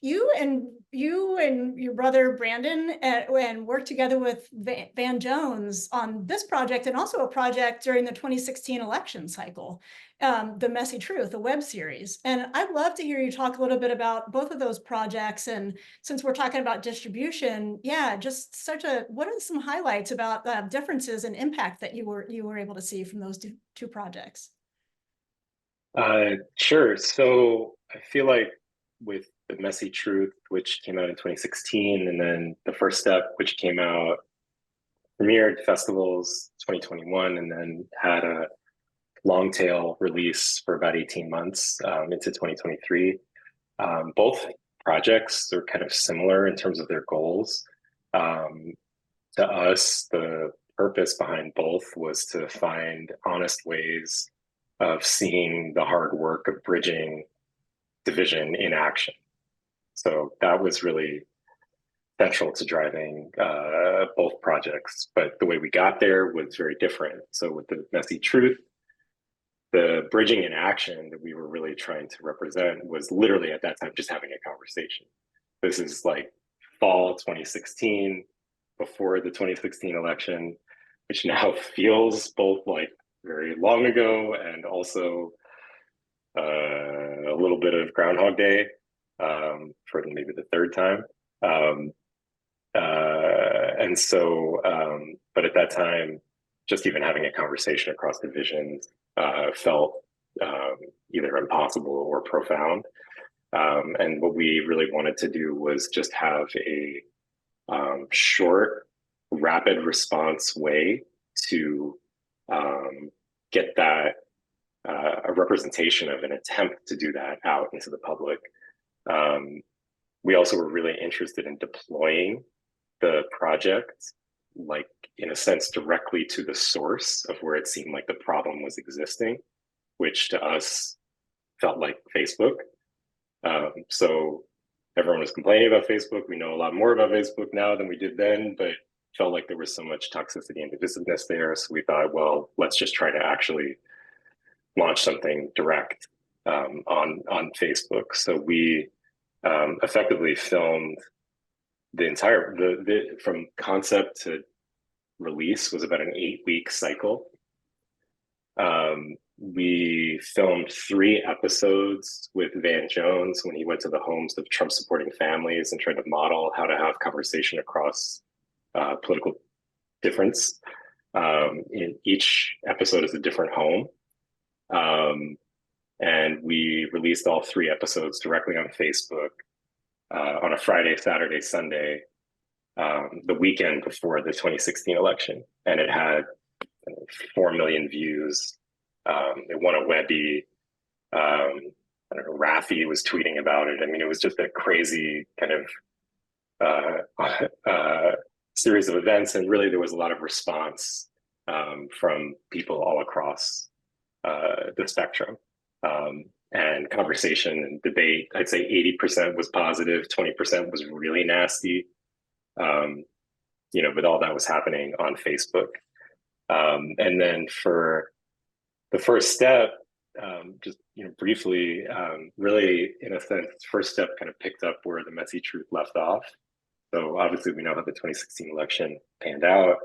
you and your brother Brandon and worked together with Van Jones on this project, and also a project during the 2016 election cycle, The Messy Truth, a web series. And I'd love to hear you talk a little bit about both of those projects. And since we're talking about distribution, yeah, just what are some highlights about differences and impact that you were able to see from those two projects? Sure. So I feel like with The Messy Truth, which came out in 2016, and then The First Step, which premiered festivals 2021, and then had a long tail release for about 18 months into 2023. Both projects are kind of similar in terms of their goals. To us, the purpose behind both was to find honest ways of seeing the hard work of bridging division in action. So that was really central to driving both projects. But the way we got there was very different. So with The Messy Truth, the bridging in action that we were really trying to represent was literally at that time just having a conversation. This is like fall 2016, before the 2016 election, which now feels both like very long ago and also a little bit of Groundhog Day for maybe the third time. But at that time, just even having a conversation across divisions felt either impossible or profound. And what we really wanted to do was just have a short, rapid response way to get that a representation of an attempt to do that out into the public. We also were really interested in deploying the project, like in a sense, directly to the source of where it seemed like the problem was existing, which to us felt like Facebook. So everyone was complaining about Facebook. We know a lot more about Facebook now than we did then, but felt like there was so much toxicity and divisiveness there. So we thought, well, let's just try to actually launch something direct on Facebook. So we effectively filmed the entire from concept to release was about an 8-week cycle. We filmed 3 episodes with Van Jones when he went to the homes of Trump supporting families and tried to model how to have conversation across political difference. In each episode is a different home. And we released all 3 episodes directly on Facebook on a Friday, Saturday, Sunday, the weekend before the 2016 election. And it had 4 million views. It won a Webby. I don't know, Rafi was tweeting about it. I mean, it was just a crazy kind of series of events. And really, there was a lot of response from people all across the spectrum. And conversation and debate, I'd say 80% was positive, 20% was really nasty. But all that was happening on Facebook. And then for the first step, just briefly, really in a sense, first step kind of picked up where the messy truth left off. So obviously we know how the 2016 election panned out,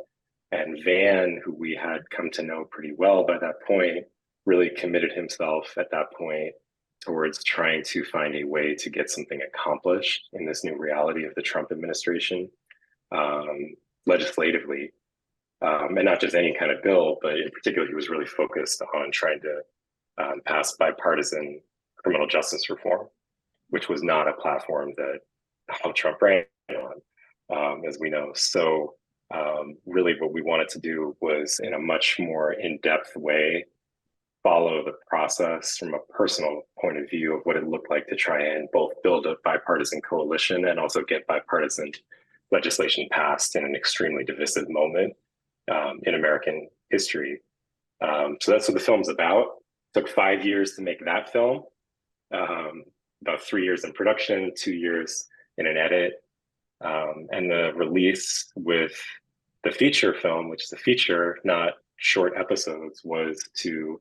and Van, who we had come to know pretty well by that point, really committed himself at that point towards trying to find a way to get something accomplished in this new reality of the Trump administration, legislatively. And not just any kind of bill, but in particular, he was really focused on trying to pass bipartisan criminal justice reform, which was not a platform that Donald Trump ran on, as we know. So really what we wanted to do was, in a much more in-depth way, follow the process from a personal point of view of what it looked like to try and both build a bipartisan coalition and also get bipartisan legislation passed in an extremely divisive moment in American history. So that's what the film's about. It took 5 years to make that film, about 3 years in production, 2 years in an edit, and the release with the feature film, which is a feature, not short episodes, was to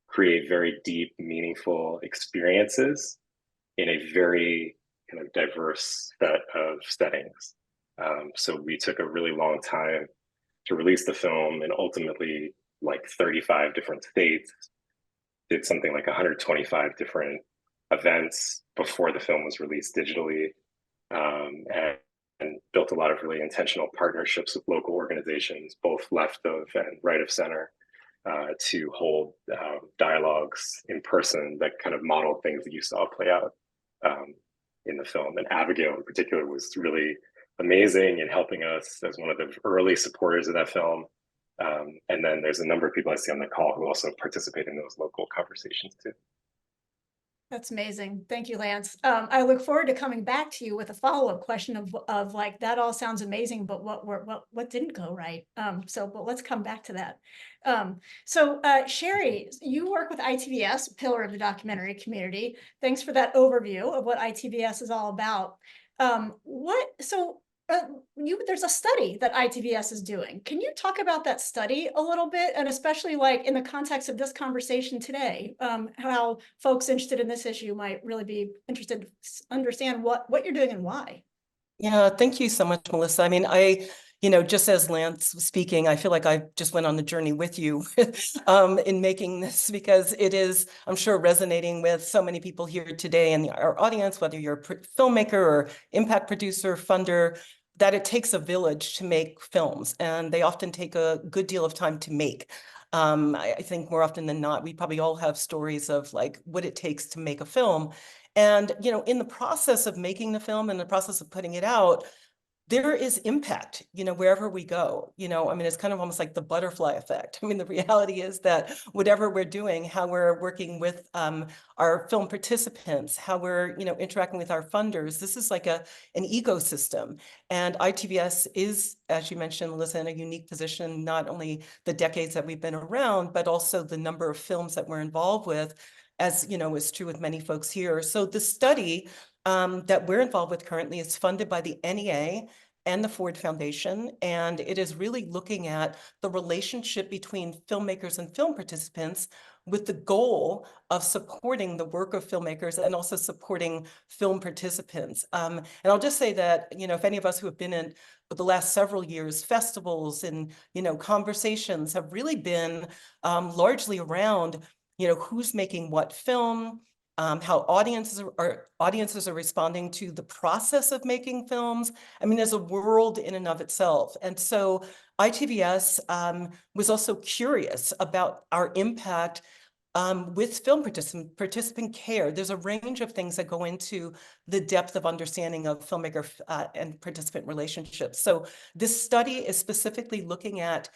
create very deep, meaningful experiences in a very kind of diverse set of settings. So we took a really long time to release the film, and ultimately like 35 different states, did something like 125 different events before the film was released digitally, and built a lot of really intentional partnerships with local organizations, both left of and right of center, to hold dialogues in person that kind of modeled things that you saw play out in the film. And Abigail in particular was really amazing in helping us as one of the early supporters of that film. And then there's a number of people I see on the call who also participate in those local conversations too. That's amazing. Thank you, Lance. I look forward to coming back to you with a follow-up question of like, that all sounds amazing, but what didn't go right? But let's come back to that. Sherry, you work with ITVS, a pillar of the documentary community. Thanks for that overview of what ITVS is all about. There's a study that ITVS is doing. Can you talk about that study a little bit, and especially like in the context of this conversation today, how folks interested in this issue might really be interested to understand what you're doing and why? Yeah, thank you so much, Melissa. I mean, just as Lance was speaking, I feel like I just went on the journey with you in making this, because it is, I'm sure, resonating with so many people here today in our audience, whether you're a filmmaker or impact producer, funder, that it takes a village to make films, and they often take a good deal of time to make. I think more often than not, we probably all have stories of like what it takes to make a film. And, in the process of making the film and the process of putting it out, there is impact, wherever we go. I mean, it's kind of almost like the butterfly effect. I mean, the reality is that whatever we're doing, how we're working with our film participants, how we're, interacting with our funders, this is like an ecosystem. And ITVS is, as you mentioned, Melissa, in a unique position, not only the decades that we've been around, but also the number of films that we're involved with, as is true with many folks here. So the study that we're involved with currently is funded by the NEA and the Ford Foundation. And it is really looking at the relationship between filmmakers and film participants with the goal of supporting the work of filmmakers and also supporting film participants. And I'll just say that, you know, if any of us who have been in the last several years, festivals and, you know, conversations have really been largely around, you know, who's making what film, how audiences are responding to the process of making films. I mean, there's a world in and of itself. And so ITVS was also curious about our impact with film participant care. There's a range of things that go into the depth of understanding of filmmaker and participant relationships. So this study is specifically looking at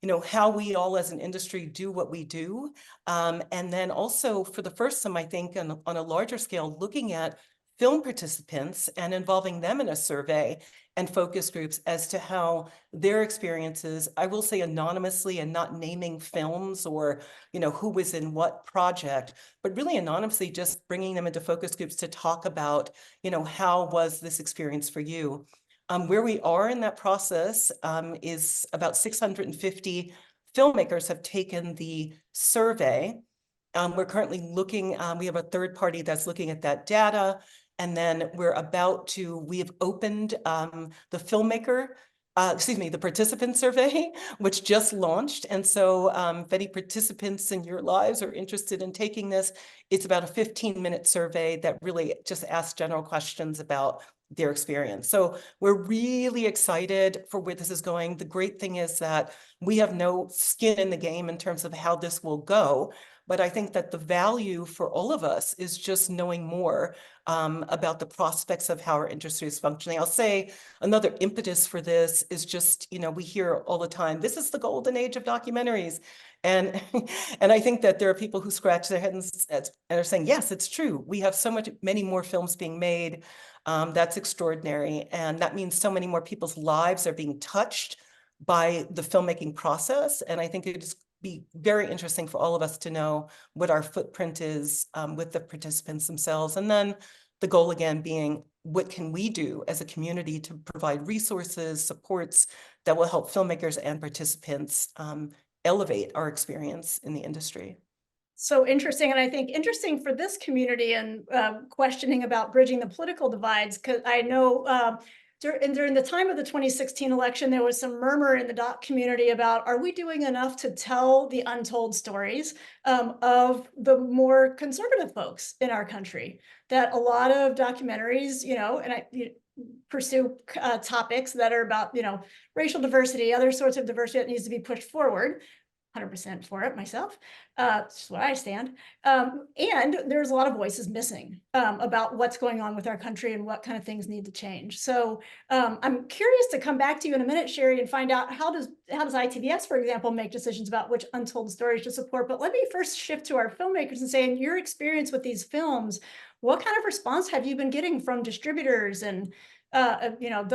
you know, how we all as an industry do what we do. And then also for the first time, I think on a larger scale, looking at film participants and involving them in a survey and focus groups as to how their experiences, I will say anonymously and not naming films or, you know, who was in what project, but really anonymously just bringing them into focus groups to talk about, you know, how was this experience for you? Where we are in that process is about 650 filmmakers have taken the survey. We're currently looking, we have a third party that's looking at that data. And then we have opened the the participant survey, which just launched. And so if any participants in your lives are interested in taking this, it's about a 15-minute survey that really just asks general questions about their experience. So we're really excited for where this is going. The great thing is that we have no skin in the game in terms of how this will go. But I think that the value for all of us is just knowing more about the prospects of how our industry is functioning. I'll say another impetus for this is just, you know, we hear all the time, this is the golden age of documentaries. And I think that there are people who scratch their heads and are saying, yes, it's true. We have many more films being made. That's extraordinary. And that means so many more people's lives are being touched by the filmmaking process. And I think it is be very interesting for all of us to know what our footprint is with the participants themselves. And then the goal again being, what can we do as a community to provide resources, supports that will help filmmakers and participants elevate our experience in the industry. So interesting. And I think interesting for this community and questioning about bridging the political divides, because I know during the time of the 2016 election, there was some murmur in the doc community about, are we doing enough to tell the untold stories of the more conservative folks in our country? That a lot of documentaries, you know, and pursue topics that are about, you know, racial diversity, other sorts of diversity that needs to be pushed forward. 100% for it myself. That's where I stand. And there's a lot of voices missing about what's going on with our country and what kind of things need to change. So I'm curious to come back to you in a minute, Sherry, and find out how does ITVS, for example, make decisions about which untold stories to support. But let me first shift to our filmmakers and say, in your experience with these films, what kind of response have you been getting from distributors and you know,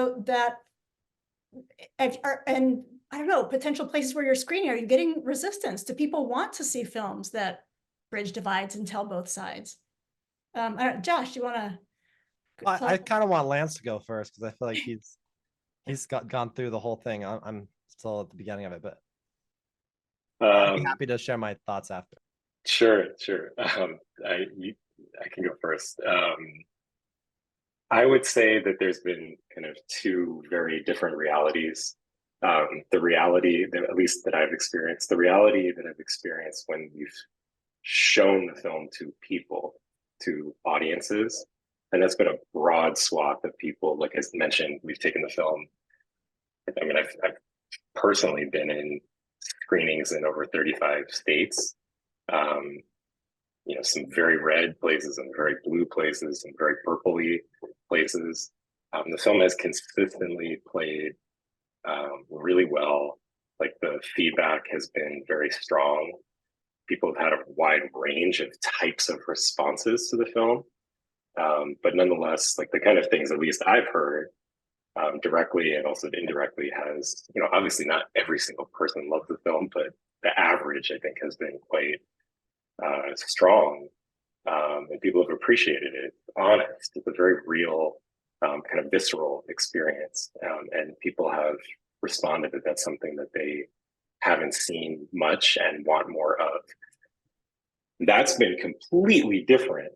and I don't know, potential places where you're screening? Are you getting resistance? Do people want to see films that bridge divides and tell both sides? Josh, do you want to? I kind of want Lance to go first because I feel like he's gone through the whole thing. I'm still at the beginning of it, but I'd be happy to share my thoughts after. Sure. I can go first. I would say that there's been kind of two very different realities. The reality that, at least that I've experienced, the reality that I've experienced when we've shown the film to people, to audiences, and that's been a broad swath of people. Like I mentioned, we've taken the film. I mean, I've personally been in screenings in over 35 states. You know, some very red places and very blue places and very purpley places. The film has consistently played really well. Like the feedback has been very strong. People have had a wide range of types of responses to the film. But nonetheless, like the kind of things at least I've heard directly and also indirectly has, you know, obviously not every single person loves the film, but the average I think has been quite strong. And people have appreciated it. Honest. It's a very real kind of visceral experience. And people have responded that that's something that they haven't seen much and want more of. That's been completely different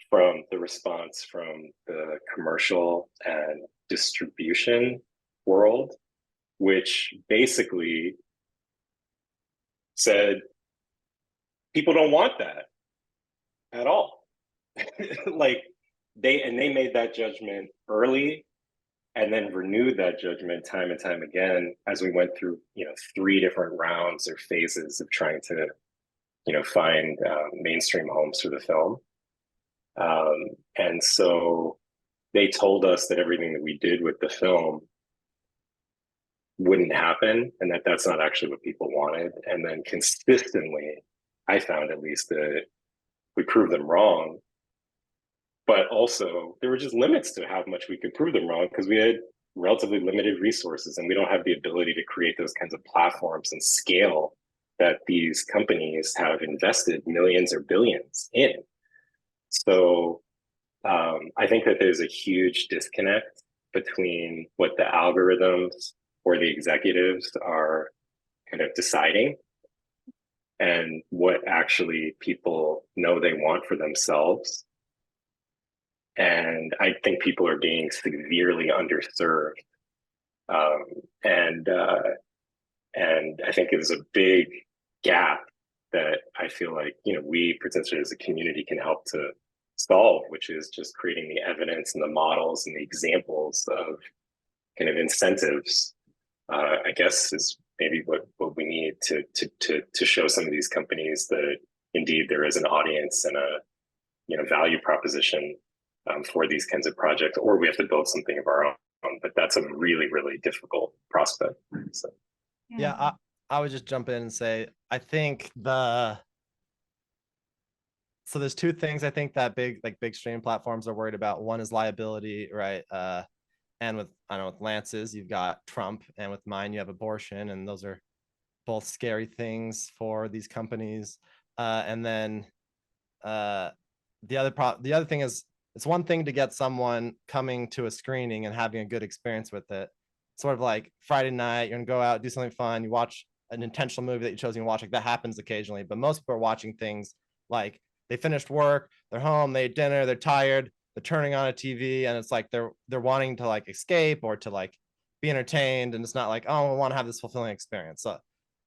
from the response from the commercial and distribution world, which basically said people don't want that at all. Like they made that judgment early and then renewed that judgment time and time again as we went through 3 different rounds or phases of trying to find mainstream homes for the film. And so they told us that everything that we did with the film wouldn't happen and that that's not actually what people wanted. And then consistently, I found at least that we proved them wrong. But also there were just limits to how much we could prove them wrong because we had relatively limited resources and we don't have the ability to create those kinds of platforms and scale that these companies have invested millions or billions in. So I think that there's a huge disconnect between what the algorithms or the executives are kind of deciding and what actually people know they want for themselves. And I think people are being severely underserved. And I think there's a big gap that I feel like, we potentially as a community can help to solve, which is just creating the evidence and the models and the examples of kind of incentives, I guess is maybe what we need to show some of these companies that indeed there is an audience and a value proposition for these kinds of projects, or we have to build something of our own. But that's a really, really difficult prospect. So. Yeah, I would just jump in and say, I think so there's 2 things I think that big streaming platforms are worried about. One is liability, right? And with Lance's, you've got Trump, and with mine, you have abortion, and those are both scary things for these companies. And then the other thing is, it's one thing to get someone coming to a screening and having a good experience with it. Sort of like Friday night, you're gonna go out, do something fun, you watch an intentional movie that you chose to watch. Like that happens occasionally, but most people are watching things like they finished work, they're home, they ate dinner, they're tired, they're turning on a TV, and it's like they're wanting to like escape or to like be entertained, and it's not like, oh, I want to have this fulfilling experience. So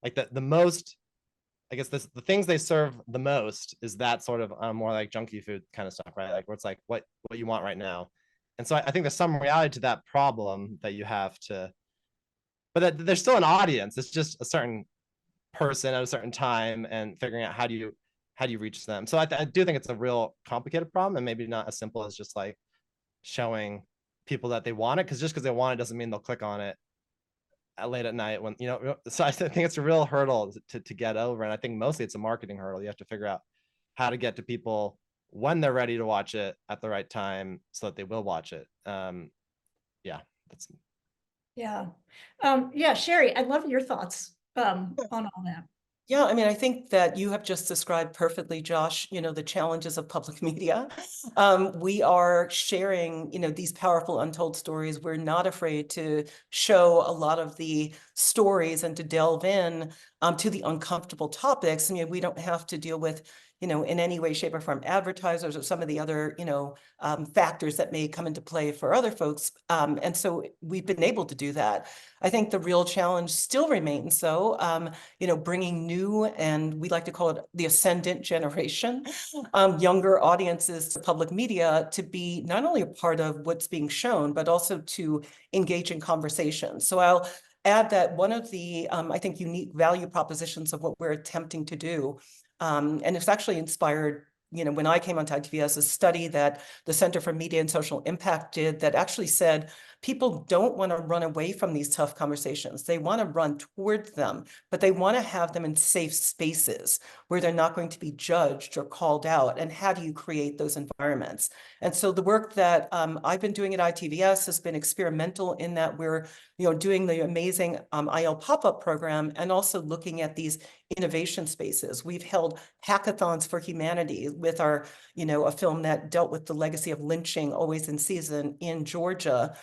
like the most, I guess the things they serve the most is that sort of more like junky food kind of stuff, right? Like where it's like what you want right now. And so I think there's some reality to that problem that you have to, but that there's still an audience. It's just a certain person at a certain time and figuring out how do you reach them. So I do think it's a real complicated problem, and maybe not as simple as just like showing people that they want it, because just because they want it doesn't mean they'll click on it late at night when so I think it's a real hurdle to get over, and I think mostly it's a marketing hurdle. You have to figure out how to get to people when they're ready to watch it at the right time so that they will watch it. Sherry, I'd love your thoughts on all that. Yeah, I mean, I think that you have just described perfectly, Josh, the challenges of public media. We are sharing, these powerful untold stories. We're not afraid to show a lot of the stories and to delve in to the uncomfortable topics. I mean, we don't have to deal with, in any way, shape, or form advertisers or some of the other, factors that may come into play for other folks. And so we've been able to do that. I think the real challenge still remains, though, bringing new, and we like to call it the ascendant generation, younger audiences to public media to be not only a part of what's being shown, but also to engage in conversation. So I'll add that one of the, I think, unique value propositions of what we're attempting to do, and it's actually inspired, when I came onto ITVS, a study that the Center for Media and Social Impact did that actually said people don't want to run away from these tough conversations. They want to run towards them, but they want to have them in safe spaces where they're not going to be judged or called out. And how do you create those environments? And so the work that I've been doing at ITVS has been experimental in that we're doing the amazing IL pop-up program and also looking at these innovation spaces. We've held hackathons for humanity with our, a film that dealt with the legacy of lynching, Always in Season, in Georgia,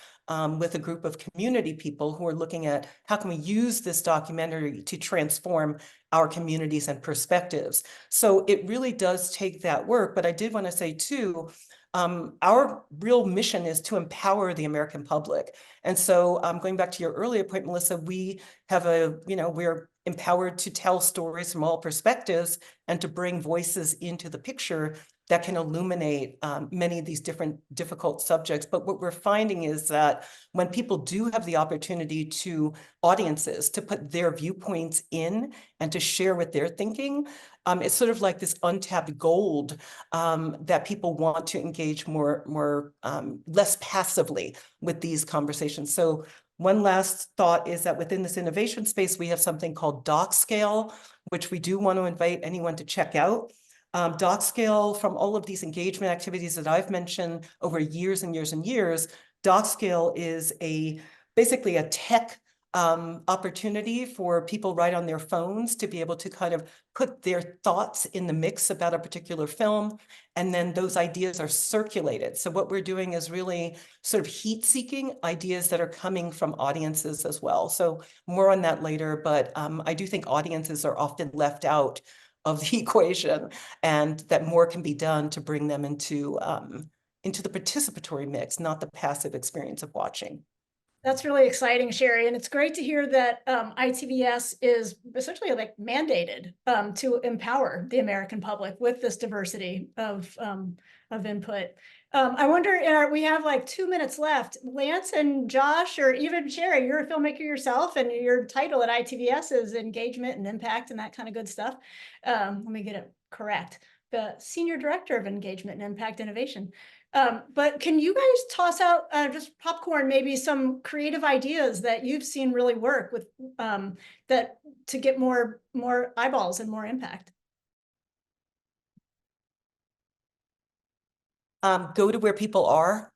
with a group of community people who are looking at how can we use this documentary to transform our communities and perspectives. So it really does take that work. But I did want to say too, our real mission is to empower the American public. And so going back to your earlier point, Melissa, we have we're empowered to tell stories from all perspectives and to bring voices into the picture that can illuminate many of these different difficult subjects. But what we're finding is that when people do have the opportunity to audiences to put their viewpoints in and to share what they're thinking, it's sort of like this untapped gold that people want to engage less passively with these conversations. So one last thought is that within this innovation space, we have something called Doc Scale, which we do want to invite anyone to check out. Doc Scale, from all of these engagement activities that I've mentioned over years and years and years, Doc Scale is basically a tech opportunity for people right on their phones to be able to kind of put their thoughts in the mix about a particular film, and then those ideas are circulated. So what we're doing is really sort of heat-seeking ideas that are coming from audiences as well. So more on that later, but I do think audiences are often left out of the equation, and that more can be done to bring them into the participatory mix, not the passive experience of watching. That's really exciting, Sherry. And it's great to hear that ITVS is essentially like mandated to empower the American public with this diversity of input. I wonder, we have like 2 minutes left. Lance and Josh, or even Sherry, you're a filmmaker yourself, and your title at ITVS is engagement and impact and that kind of good stuff. Let me get it correct. The Senior Director of Engagement and Impact Innovation. But can you guys toss out just popcorn, maybe some creative ideas that you've seen really work with that to get more eyeballs and more impact? Go to where people are,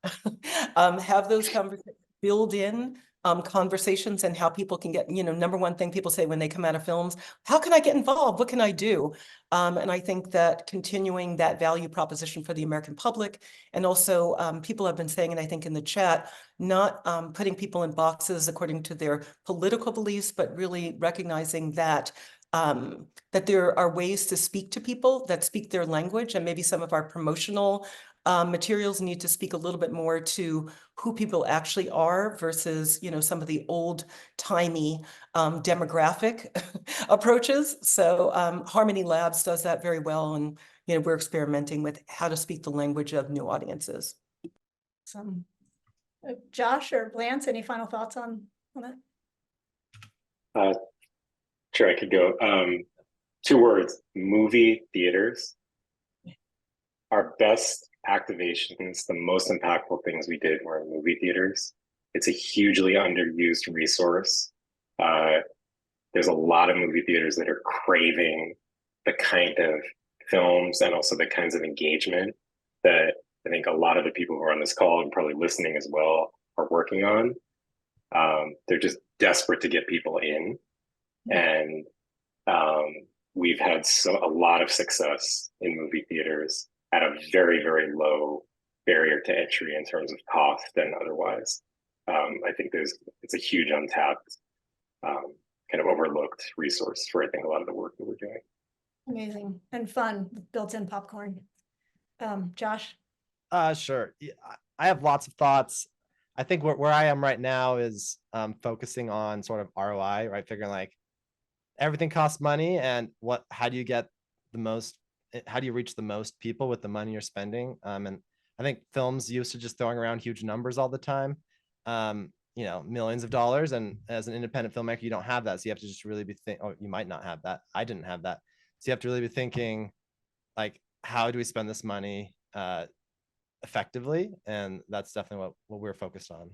have those conversations, build in conversations and how people can get, number one thing people say when they come out of films, how can I get involved? What can I do? And I think that continuing that value proposition for the American public, and also people have been saying, and I think in the chat, not putting people in boxes according to their political beliefs, but really recognizing that that there are ways to speak to people that speak their language, and maybe some of our promotional materials need to speak a little bit more to who people actually are versus, some of the old-timey demographic approaches. So Harmony Labs does that very well, and we're experimenting with how to speak the language of new audiences. Josh or Lance, any final thoughts on that? Sure, I could go. 2 words: movie theaters. Our best activations, the most impactful things we did were in movie theaters. It's a hugely underused resource. There's a lot of movie theaters that are craving the kind of films and also the kinds of engagement that I think a lot of the people who are on this call and probably listening as well are working on. They're just desperate to get people in. And we've had a lot of success in movie theaters at a very, very low barrier to entry in terms of cost and otherwise. I think it's a huge untapped, kind of overlooked resource for, I think, a lot of the work that we're doing. Amazing and fun with built-in popcorn. Josh? Sure. Yeah, I have lots of thoughts. I think where I am right now is focusing on sort of ROI, right? Figuring like everything costs money, and how do you get the most, how do you reach the most people with the money you're spending? And I think films used to just throwing around huge numbers all the time, millions of dollars. And as an independent filmmaker, you don't have that. So you have to just really be you might not have that. I didn't have that. So you have to really be thinking like, how do we spend this money effectively? And that's definitely what we're focused on.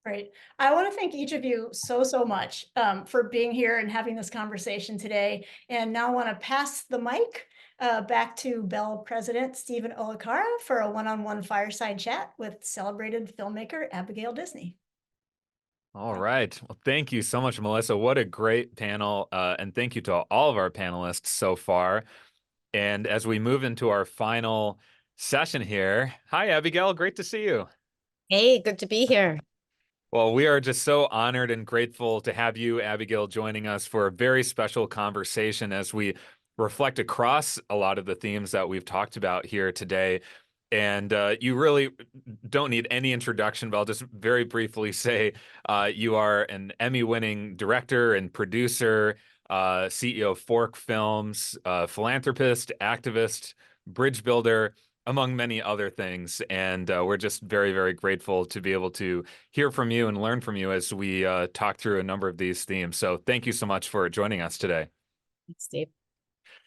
Great. I want to thank each of you so much for being here and having this conversation today. And now I want to pass the mic back to Bell President Stephen Olikara for a one-on-one fireside chat with celebrated filmmaker Abigail Disney. All right. Well, thank you so much, Melissa. What a great panel. And thank you to all of our panelists so far. And as we move into our final session here, hi, Abigail. Great to see you. Hey, good to be here. Well, we are just so honored and grateful to have you, Abigail, joining us for a very special conversation as we reflect across a lot of the themes that we've talked about here today. And you really don't need any introduction, but I'll just very briefly say you are an Emmy-winning director and producer, CEO of Fork Films, philanthropist, activist, bridge builder, among many other things. And we're just very, very grateful to be able to hear from you and learn from you as we talk through a number of these themes. So thank you so much for joining us today. Thanks, Steve.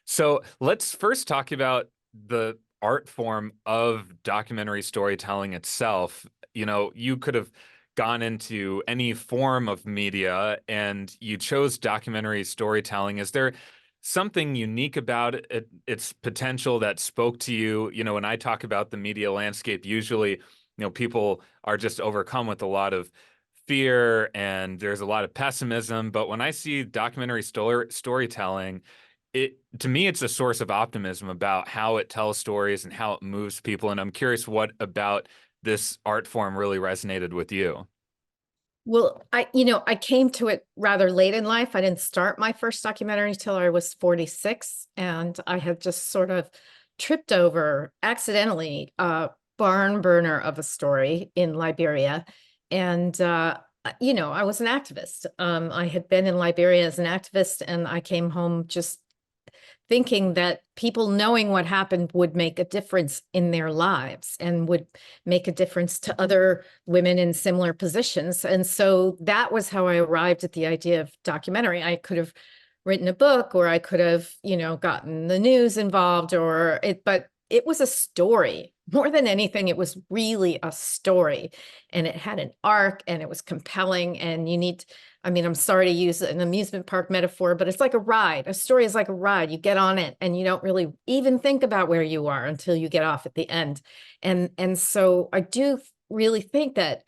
So let's first talk about the art form of documentary storytelling itself. You know, you could have gone into any form of media and you chose documentary storytelling. Is there something unique about it, its potential that spoke to you? You know, when I talk about the media landscape, usually, you know, people are just overcome with a lot of fear and there's a lot of pessimism. But when I see documentary storytelling, to me, it's a source of optimism about how it tells stories and how it moves people. And I'm curious what about this art form really resonated with you? Well, I came to it rather late in life. I didn't start my first documentary till I was 46, and I had just sort of tripped over accidentally a barn burner of a story in Liberia. And I was an activist. I had been in Liberia as an activist, and I came home just thinking that people knowing what happened would make a difference in their lives and would make a difference to other women in similar positions. And so that was how I arrived at the idea of documentary. I could have written a book, or I could have, gotten the news involved, but it was a story. More than anything, it was really a story, and it had an arc, and it was compelling. And I'm sorry to use an amusement park metaphor, but it's like a ride. A story is like a ride. You get on it and you don't really even think about where you are until you get off at the end. And so I do really think that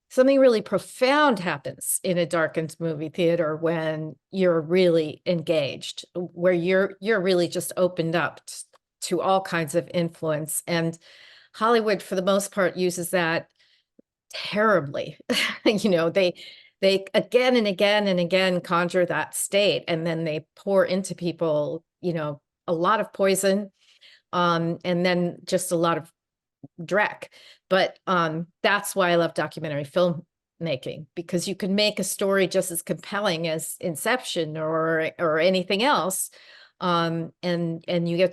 something really profound happens in a darkened movie theater when you're really engaged, where you're really just opened up to all kinds of influence. And Hollywood, for the most part, uses that terribly. They again and again and again conjure that state, and then they pour into people, a lot of poison, and then just a lot of dreck. But that's why I love documentary filmmaking, because you can make a story just as compelling as Inception or anything else. And you get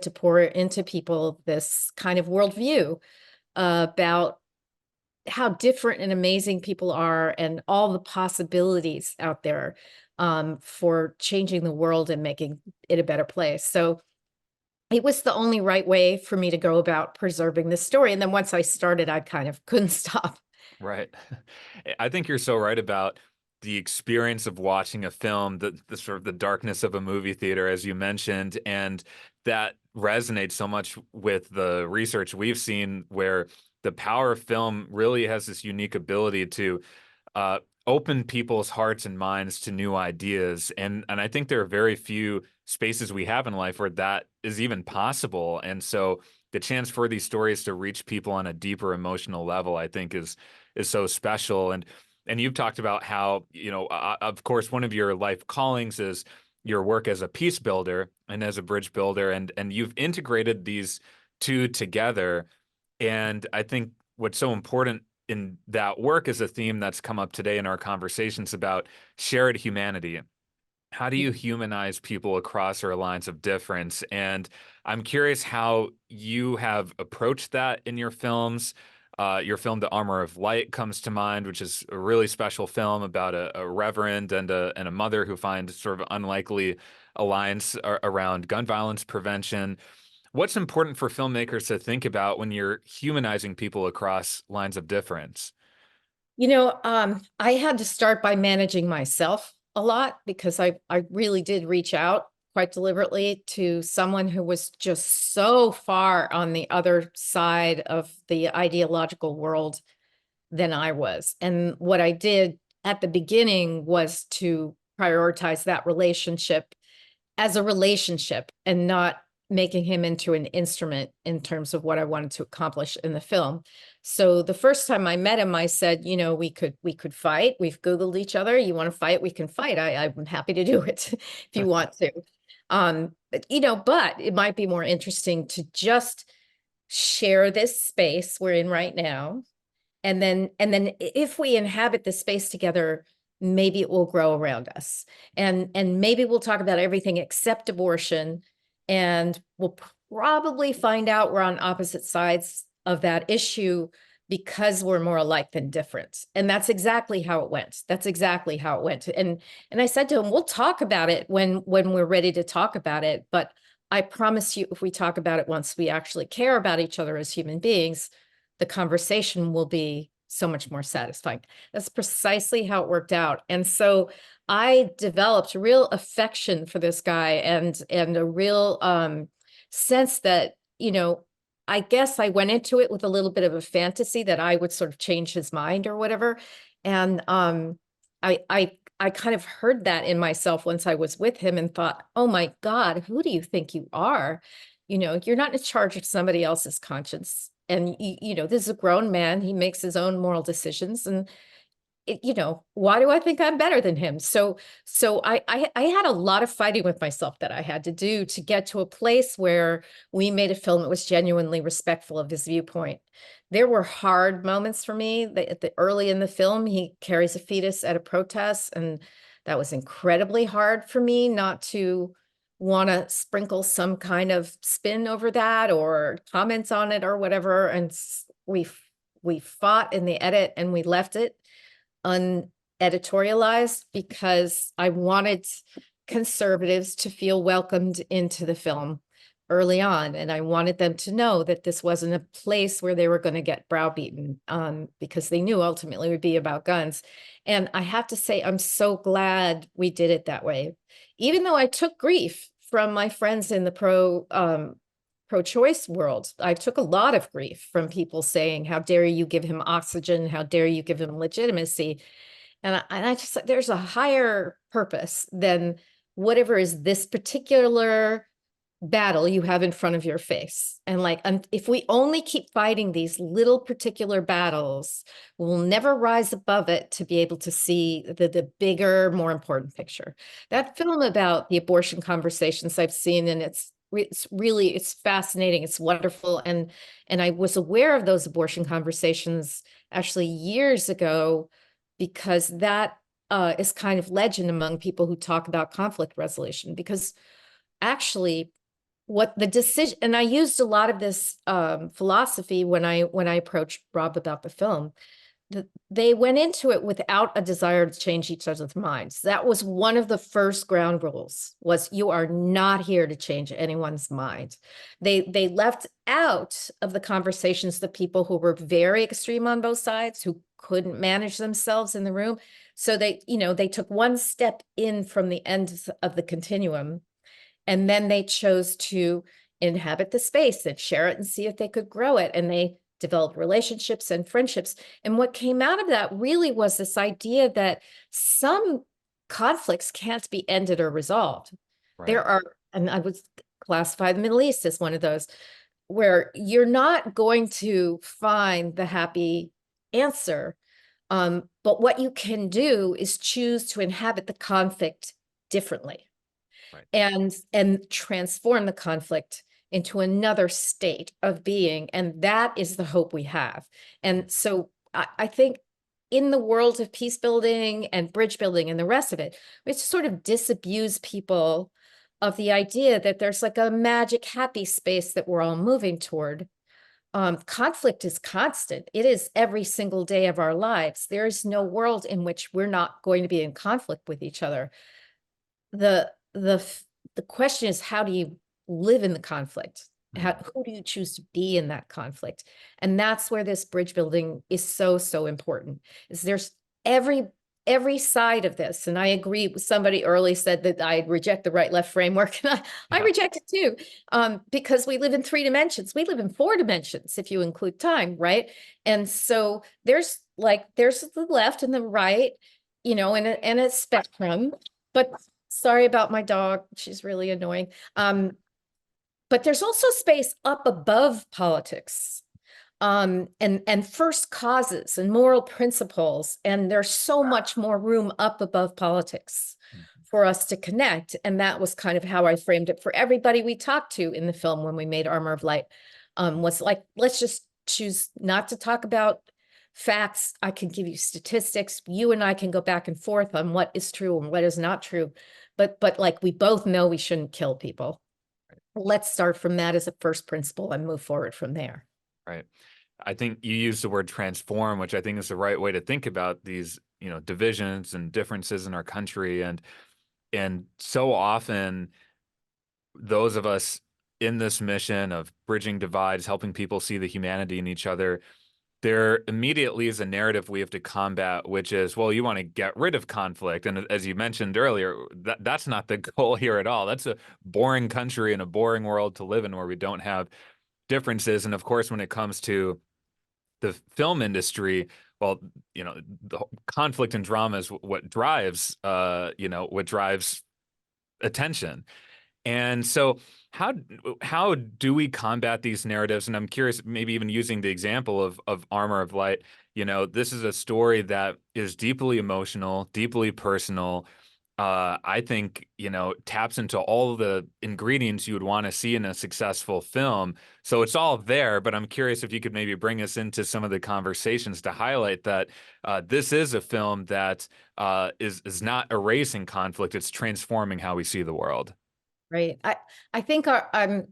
to pour into people this kind of worldview about how different and amazing people are and all the possibilities out there for changing the world and making it a better place. So it was the only right way for me to go about preserving this story. And then once I started, I kind of couldn't stop. Right. I think you're so right about the experience of watching a film, the sort of the darkness of a movie theater, as you mentioned, and that resonates so much with the research we've seen, where the power of film really has this unique ability to open people's hearts and minds to new ideas. And I think there are very few spaces we have in life where that is even possible. And so the chance for these stories to reach people on a deeper emotional level, I think is so special. And you've talked about how, of course, one of your life callings is your work as a peace builder and as a bridge builder, and you've integrated these two together. And I think what's so important in that work is a theme that's come up today in our conversations about shared humanity. How do you humanize people across our lines of difference? And I'm curious how you have approached that in your films. Your film, The Armor of Light, comes to mind, which is a really special film about a reverend and a mother who find sort of unlikely alliance around gun violence prevention. What's important for filmmakers to think about when you're humanizing people across lines of difference? I had to start by managing myself a lot because I really did reach out quite deliberately to someone who was just so far on the other side of the ideological world than I was. And what I did at the beginning was to prioritize that relationship as a relationship and not making him into an instrument in terms of what I wanted to accomplish in the film. So the first time I met him, I said, we could fight. We've Googled each other. You want to fight? We can fight. I'm happy to do it if you want to. But it might be more interesting to just share this space we're in right now. And then if we inhabit the space together, maybe it will grow around us. And maybe we'll talk about everything except abortion. And we'll probably find out we're on opposite sides of that issue because we're more alike than different. And that's exactly how it went. That's exactly how it went. And I said to him, we'll talk about it when we're ready to talk about it. But I promise you, if we talk about it once we actually care about each other as human beings, the conversation will be so much more satisfying. That's precisely how it worked out. And so I developed a real affection for this guy and a real sense that, I guess I went into it with a little bit of a fantasy that I would sort of change his mind or whatever. And I kind of heard that in myself once I was with him and thought, oh my God, who do you think you are? You're not in charge of somebody else's conscience. And, this is a grown man. He makes his own moral decisions. And, why do I think I'm better than him? So I had a lot of fighting with myself that I had to do to get to a place where we made a film that was genuinely respectful of his viewpoint. There were hard moments for me. Early in the film, he carries a fetus at a protest. And that was incredibly hard for me not to want to sprinkle some kind of spin over that or comments on it or whatever. And we fought in the edit and we left it uneditorialized because I wanted conservatives to feel welcomed into the film early on. And I wanted them to know that this wasn't a place where they were going to get browbeaten because they knew ultimately it would be about guns. And I have to say, I'm so glad we did it that way. Even though I took grief from my friends in the pro-choice world, I took a lot of grief from people saying, how dare you give him oxygen? How dare you give him legitimacy? And I just, there's a higher purpose than whatever is this particular battle you have in front of your face. And if we only keep fighting these little particular battles, we'll never rise above it to be able to see the bigger, more important picture. That film about the abortion conversations I've seen, and it's fascinating. It's wonderful. And I was aware of those abortion conversations actually years ago, because that is kind of legend among people who talk about conflict resolution, because actually what the decision, and I used a lot of this philosophy when I approached Rob about the film. They went into it without a desire to change each other's minds. That was one of the first ground rules, was you are not here to change anyone's mind. They left out of the conversations the people who were very extreme on both sides, who couldn't manage themselves in the room. So they took one step in from the end of the continuum, and then they chose to inhabit the space and share it and see if they could grow it. And they developed relationships and friendships. And what came out of that really was this idea that some conflicts can't be ended or resolved. Right. There are, and I would classify the Middle East as one of those, where you're not going to find the happy answer. But what you can do is choose to inhabit the conflict differently. Right. And transform the conflict into another state of being. And that is the hope we have. And so I think in the world of peace building and bridge building and the rest of it, we sort of disabuse people of the idea that there's like a magic happy space that we're all moving toward. Conflict is constant. It is every single day of our lives. There is no world in which we're not going to be in conflict with each other. The question is, how do you live in the conflict? Who do you choose to be in that conflict? And that's where this bridge building is so, so important, is there's every side of this. And I agree with somebody early said that I reject the right-left framework, and I reject it too, because we live in 3 dimensions. We live in 4 dimensions if you include time, right? And so there's the left and the right, you know, and a spectrum. But sorry about my dog, she's really annoying. But there's also space up above politics, and first causes and moral principles. And there's so much more room up above politics for us to connect. And that was kind of how I framed it for everybody we talked to in the film when we made Armor of Light, was like, let's just choose not to talk about facts. I can give you statistics. You and I can go back and forth on what is true and what is not true. But like, we both know we shouldn't kill people. Let's start from that as a first principle and move forward from there. Right. I think you used the word transform, which I think is the right way to think about these, you know, divisions and differences in our country. And so often those of us in this mission of bridging divides, helping people see the humanity in each other, there immediately is a narrative we have to combat, which is, well, you want to get rid of conflict. And as you mentioned earlier, that's not the goal here at all. That's a boring country and a boring world to live in where we don't have differences. And of course, when it comes to the film industry, well, you know, the conflict and drama is what drives, what drives attention. And so how do we combat these narratives? And I'm curious, maybe even using the example of Armor of Light, you know, this is a story that is deeply emotional, deeply personal. I think, you know, taps into all the ingredients you would want to see in a successful film. So it's all there, but I'm curious if you could maybe bring us into some of the conversations to highlight that this is a film that is not erasing conflict, it's transforming how we see the world. Right. I think I'm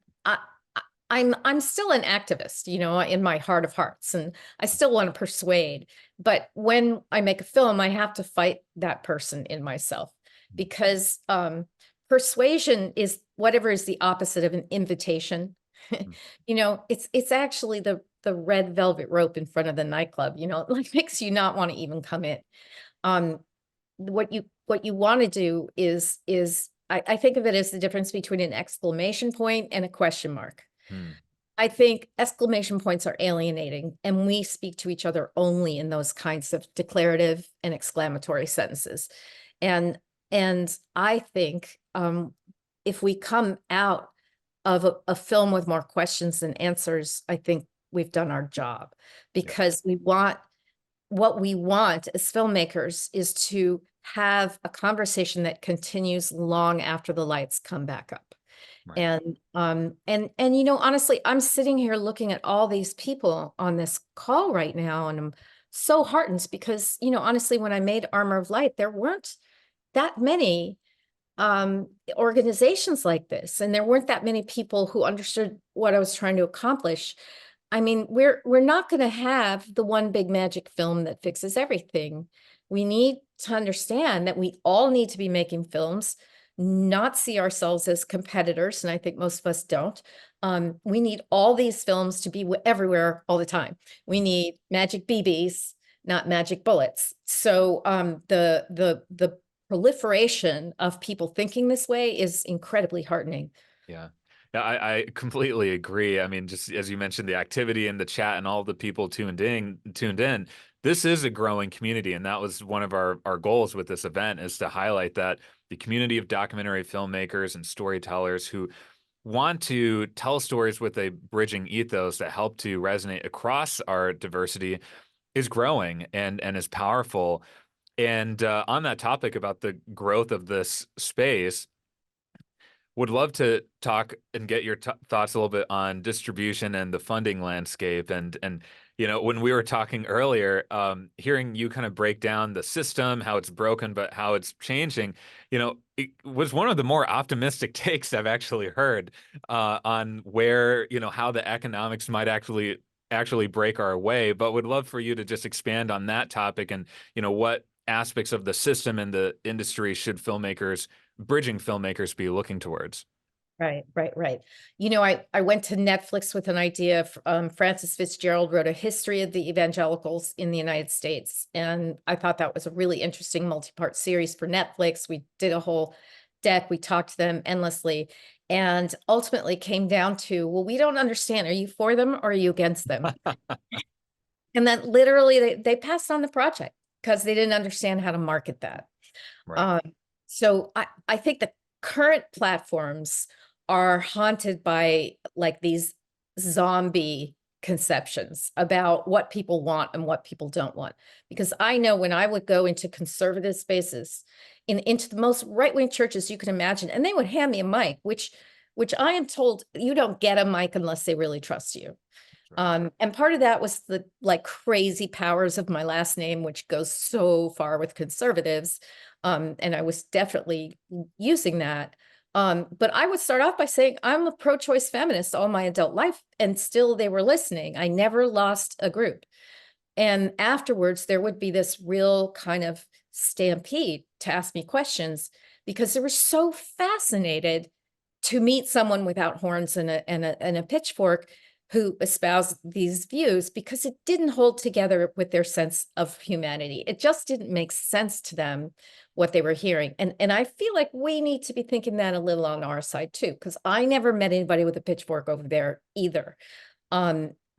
still an activist, you know, in my heart of hearts, and I still want to persuade. But when I make a film, I have to fight that person in myself, because persuasion is whatever is the opposite of an invitation. You know, it's actually the red velvet rope in front of the nightclub, you know, it like makes you not want to even come in. What you want to do is I think of it as the difference between an exclamation point and a question mark. I think exclamation points are alienating, and we speak to each other only in those kinds of declarative and exclamatory sentences. And I think if we come out of a film with more questions than answers, I think we've done our job, because what we want as filmmakers is to have a conversation that continues long after the lights come back up. Right. And you know, honestly, I'm sitting here looking at all these people on this call right now, and I'm so heartened because, you know, honestly, when I made Armor of Light, there weren't that many organizations like this, and there weren't that many people who understood what I was trying to accomplish. I mean, we're not going to have the one big magic film that fixes everything. We need to understand that we all need to be making films, not see ourselves as competitors, and I think most of us don't. We need all these films to be everywhere all the time. We need magic BBs, not magic bullets. So the proliferation of people thinking this way is incredibly heartening. Yeah. Yeah, I completely agree. I mean, just as you mentioned, the activity in the chat and all the people tuned in, this is a growing community. And that was one of our goals with this event, is to highlight that the community of documentary filmmakers and storytellers who want to tell stories with a bridging ethos that help to resonate across our diversity is growing and is powerful. And on that topic about the growth of this space, would love to talk and get your thoughts a little bit on distribution and the funding landscape. And you know, when we were talking earlier, hearing you kind of break down the system, how it's broken, but how it's changing, you know, it was one of the more optimistic takes I've actually heard on where, you know, how the economics might actually break our way. But would love for you to just expand on that topic, and, you know, what aspects of the system and the industry should bridging filmmakers be looking towards? Right. You know, I went to Netflix with an idea. Francis Fitzgerald wrote a history of the evangelicals in the United States. And I thought that was a really interesting multi-part series for Netflix. We did a whole deck. We talked to them endlessly and ultimately came down to, well, we don't understand. Are you for them or are you against them? And then literally they passed on the project because they didn't understand how to market that. Right. So I think the current platforms are haunted by like these zombie conceptions about what people want and what people don't want. Because I know when I would go into conservative spaces, into the most right-wing churches you can imagine, and they would hand me a mic, which I am told you don't get a mic unless they really trust you. And part of that was the like crazy powers of my last name, which goes so far with conservatives. And I was definitely using that. But I would start off by saying I'm a pro-choice feminist all my adult life, and still they were listening. I never lost a group. And afterwards, there would be this real kind of stampede to ask me questions because they were so fascinated to meet someone without horns and a pitchfork who espoused these views because it didn't hold together with their sense of humanity. It just didn't make sense to them what they were hearing. And I feel like we need to be thinking that a little on our side too, because I never met anybody with a pitchfork over there either.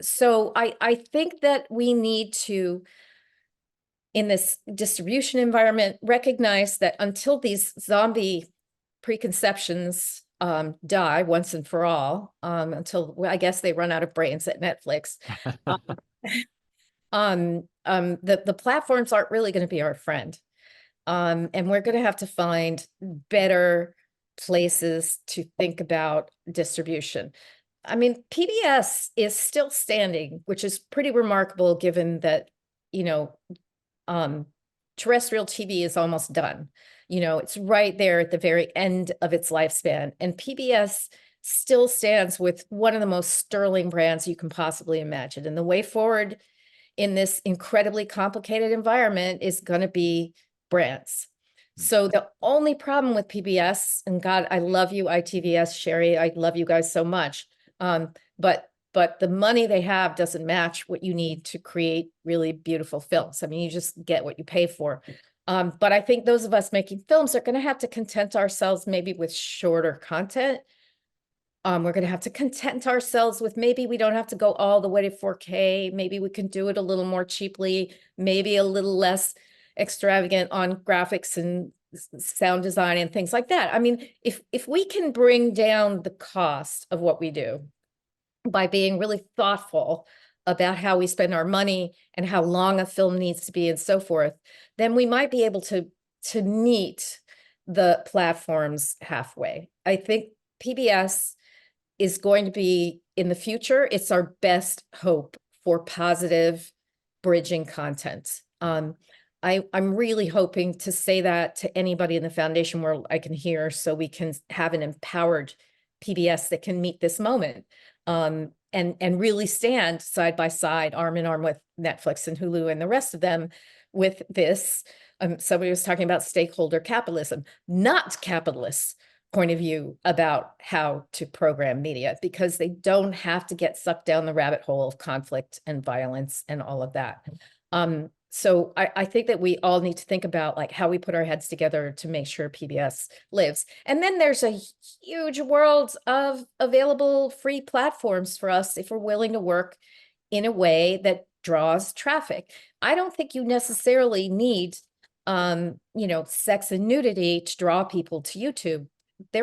So I think that we need to, in this distribution environment, recognize that until these zombie preconceptions die once and for all, until I guess they run out of brains at Netflix, the platforms aren't really going to be our friend. And we're going to have to find better places to think about distribution. I mean, PBS is still standing, which is pretty remarkable given that, you know, terrestrial TV is almost done. You know, it's right there at the very end of its lifespan. And PBS still stands with one of the most sterling brands you can possibly imagine. And the way forward in this incredibly complicated environment is going to be brands. So the only problem with PBS, and God, I love you, ITVS, Sherry, I love you guys so much. But the money they have doesn't match what you need to create really beautiful films. I mean, you just get what you pay for. But I think those of us making films are going to have to content ourselves maybe with shorter content. We're going to have to content ourselves with maybe we don't have to go all the way to 4K. Maybe we can do it a little more cheaply, maybe a little less extravagant on graphics and sound design and things like that. I mean, if we can bring down the cost of what we do by being really thoughtful about how we spend our money and how long a film needs to be and so forth, then we might be able to meet the platforms halfway. I think PBS is going to be, in the future, it's our best hope for positive bridging content. I'm really hoping to say that to anybody in the foundation world I can hear, so we can have an empowered PBS that can meet this moment. And really stand side by side, arm in arm with Netflix and Hulu and the rest of them with this. Somebody was talking about stakeholder capitalism, not capitalist point of view about how to program media, because they don't have to get sucked down the rabbit hole of conflict and violence and all of that. So I think that we all need to think about like how we put our heads together to make sure PBS lives. And then there's a huge world of available free platforms for us if we're willing to work in a way that draws traffic. I don't think you necessarily need, you know, sex and nudity to draw people to YouTube.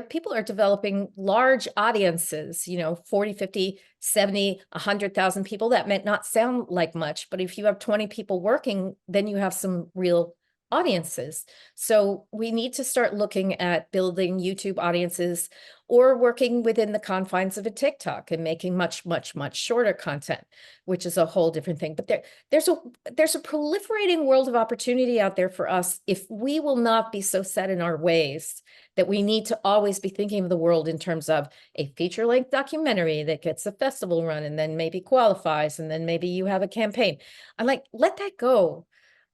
People are developing large audiences, you know, 40, 50, 70, 100,000 people. That might not sound like much, but if you have 20 people working, then you have some real audiences. So we need to start looking at building YouTube audiences or working within the confines of a TikTok and making much, much, much shorter content, which is a whole different thing. But there's a proliferating world of opportunity out there for us if we will not be so set in our ways that we need to always be thinking of the world in terms of a feature-length documentary that gets a festival run and then maybe qualifies, and then maybe you have a campaign. I'm like, let that go.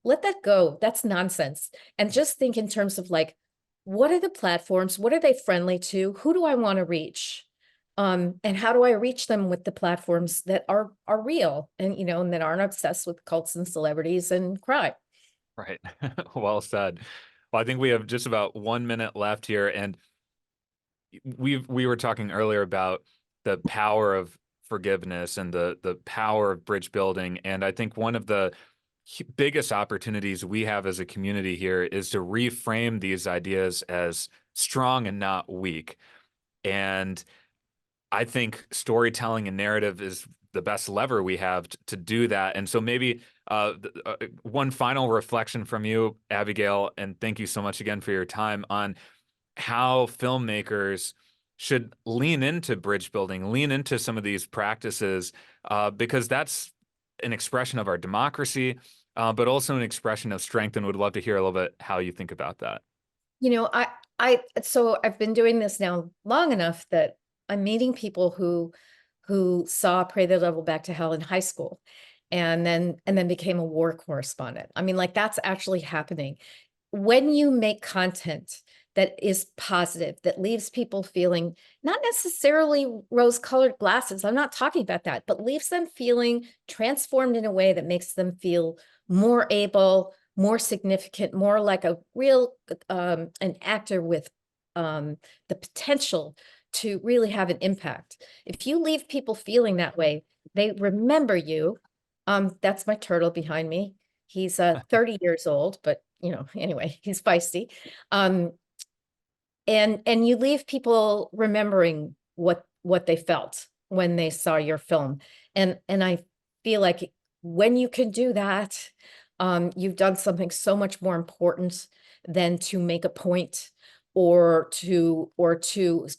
Let that go. That's nonsense. And just think in terms of like what are the platforms? What are they friendly to? Who do I want to reach? And how do I reach them with the platforms that are real and, you know, and that aren't obsessed with cults and celebrities and crime? Right. Well said. Well, I think we have just about 1 minute left here, and we were talking earlier about the power of forgiveness and the power of bridge building, and I think one of the biggest opportunities we have as a community here is to reframe these ideas as strong and not weak. And I think storytelling and narrative is the best lever we have to do that. And so maybe one final reflection from you, Abigail, and thank you so much again for your time, on how filmmakers should lean into bridge building, lean into some of these practices, because that's an expression of our democracy, but also an expression of strength. And would love to hear a little bit how you think about that. You know, so I've been doing this now long enough that I'm meeting people who saw Pray the Devil Back to Hell in high school and then became a war correspondent. I mean, like, that's actually happening. When you make content that is positive, that leaves people feeling not necessarily rose-colored glasses, I'm not talking about that, but leaves them feeling transformed in a way that makes them feel more able, more significant, more like a real an actor with the potential to really have an impact. If you leave people feeling that way, they remember you. That's my turtle behind me. He's 30 years old, but you know, anyway, he's feisty. And you leave people remembering what they felt when they saw your film. And I feel like when you can do that, you've done something so much more important than to make a point or to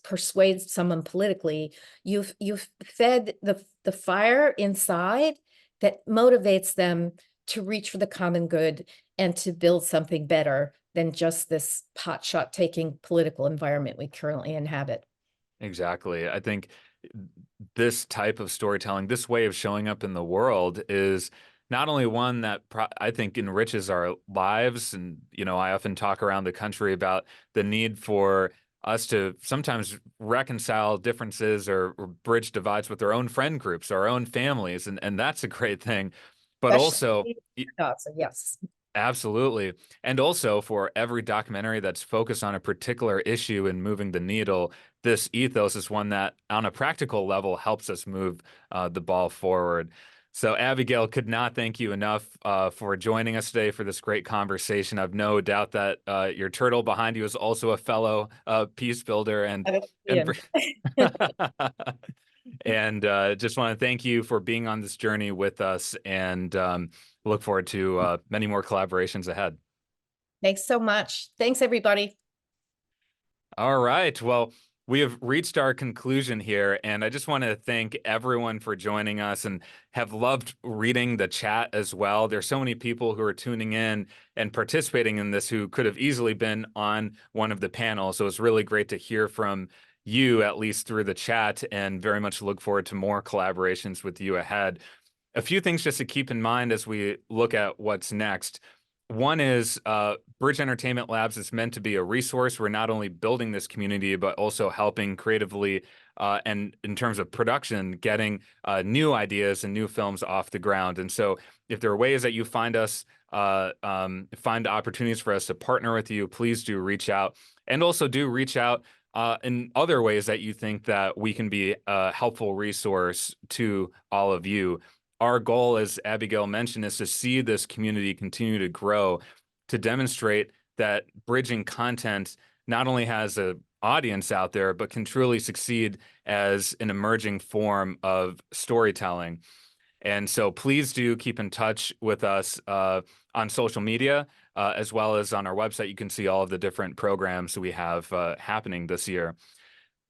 persuade someone politically. You've fed the fire inside that motivates them to reach for the common good and to build something better than just this potshot taking political environment we currently inhabit. Exactly. I think this type of storytelling, this way of showing up in the world, is not only one that I think enriches our lives. And, you know, I often talk around the country about the need for us to sometimes reconcile differences or bridge divides with our own friend groups, our own families. And that's a great thing. But also, yes. absolutely. And also, for every documentary that's focused on a particular issue and moving the needle, this ethos is one that, on a practical level, helps us move the ball forward. So, Abigail, could not thank you enough for joining us today for this great conversation. I've no doubt that your turtle behind you is also a fellow peace builder, and and just want to thank you for being on this journey with us, and look forward to many more collaborations ahead. Thanks so much. Thanks, everybody. All right. Well, we have reached our conclusion here, and I just want to thank everyone for joining us, and have loved reading the chat as well. There's so many people who are tuning in and participating in this who could have easily been on one of the panels. So it's really great to hear from you, at least through the chat, and very much look forward to more collaborations with you ahead. A few things just to keep in mind as we look at what's next. One is Bridge Entertainment Labs is meant to be a resource. We're not only building this community, but also helping creatively and in terms of production, getting new ideas and new films off the ground. And so if there are ways that you find us, find opportunities for us to partner with you, please do reach out. And also do reach out in other ways that you think that we can be a helpful resource to all of you. Our goal, as Abigail mentioned, is to see this community continue to grow, to demonstrate that bridging content not only has an audience out there, but can truly succeed as an emerging form of storytelling. And so please do keep in touch with us on social media, as well as on our website. You can see all of the different programs we have happening this year.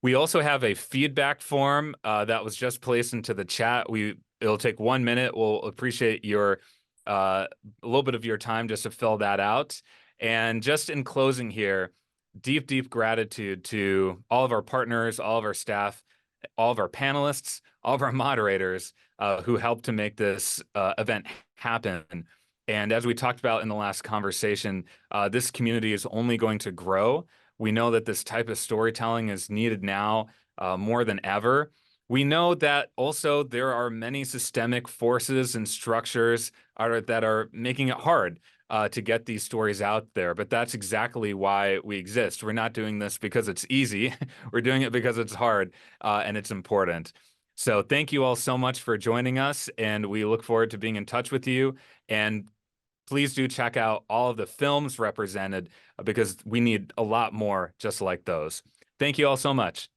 We also have a feedback form that was just placed into the chat. It'll take 1 minute. We'll appreciate your a little bit of your time just to fill that out. And just in closing here, deep, deep gratitude to all of our partners, all of our staff, all of our panelists, all of our moderators who helped to make this event happen. And as we talked about in the last conversation, this community is only going to grow We know that this type of storytelling is needed now more than ever. We know that also there are many systemic forces and structures that are making it hard to get these stories out there. But that's exactly why we exist. We're not doing this because it's easy. We're doing it because it's hard and it's important. So thank you all so much for joining us, and we look forward to being in touch with you. And please do check out all of the films represented because we need a lot more just like those. Thank you all so much.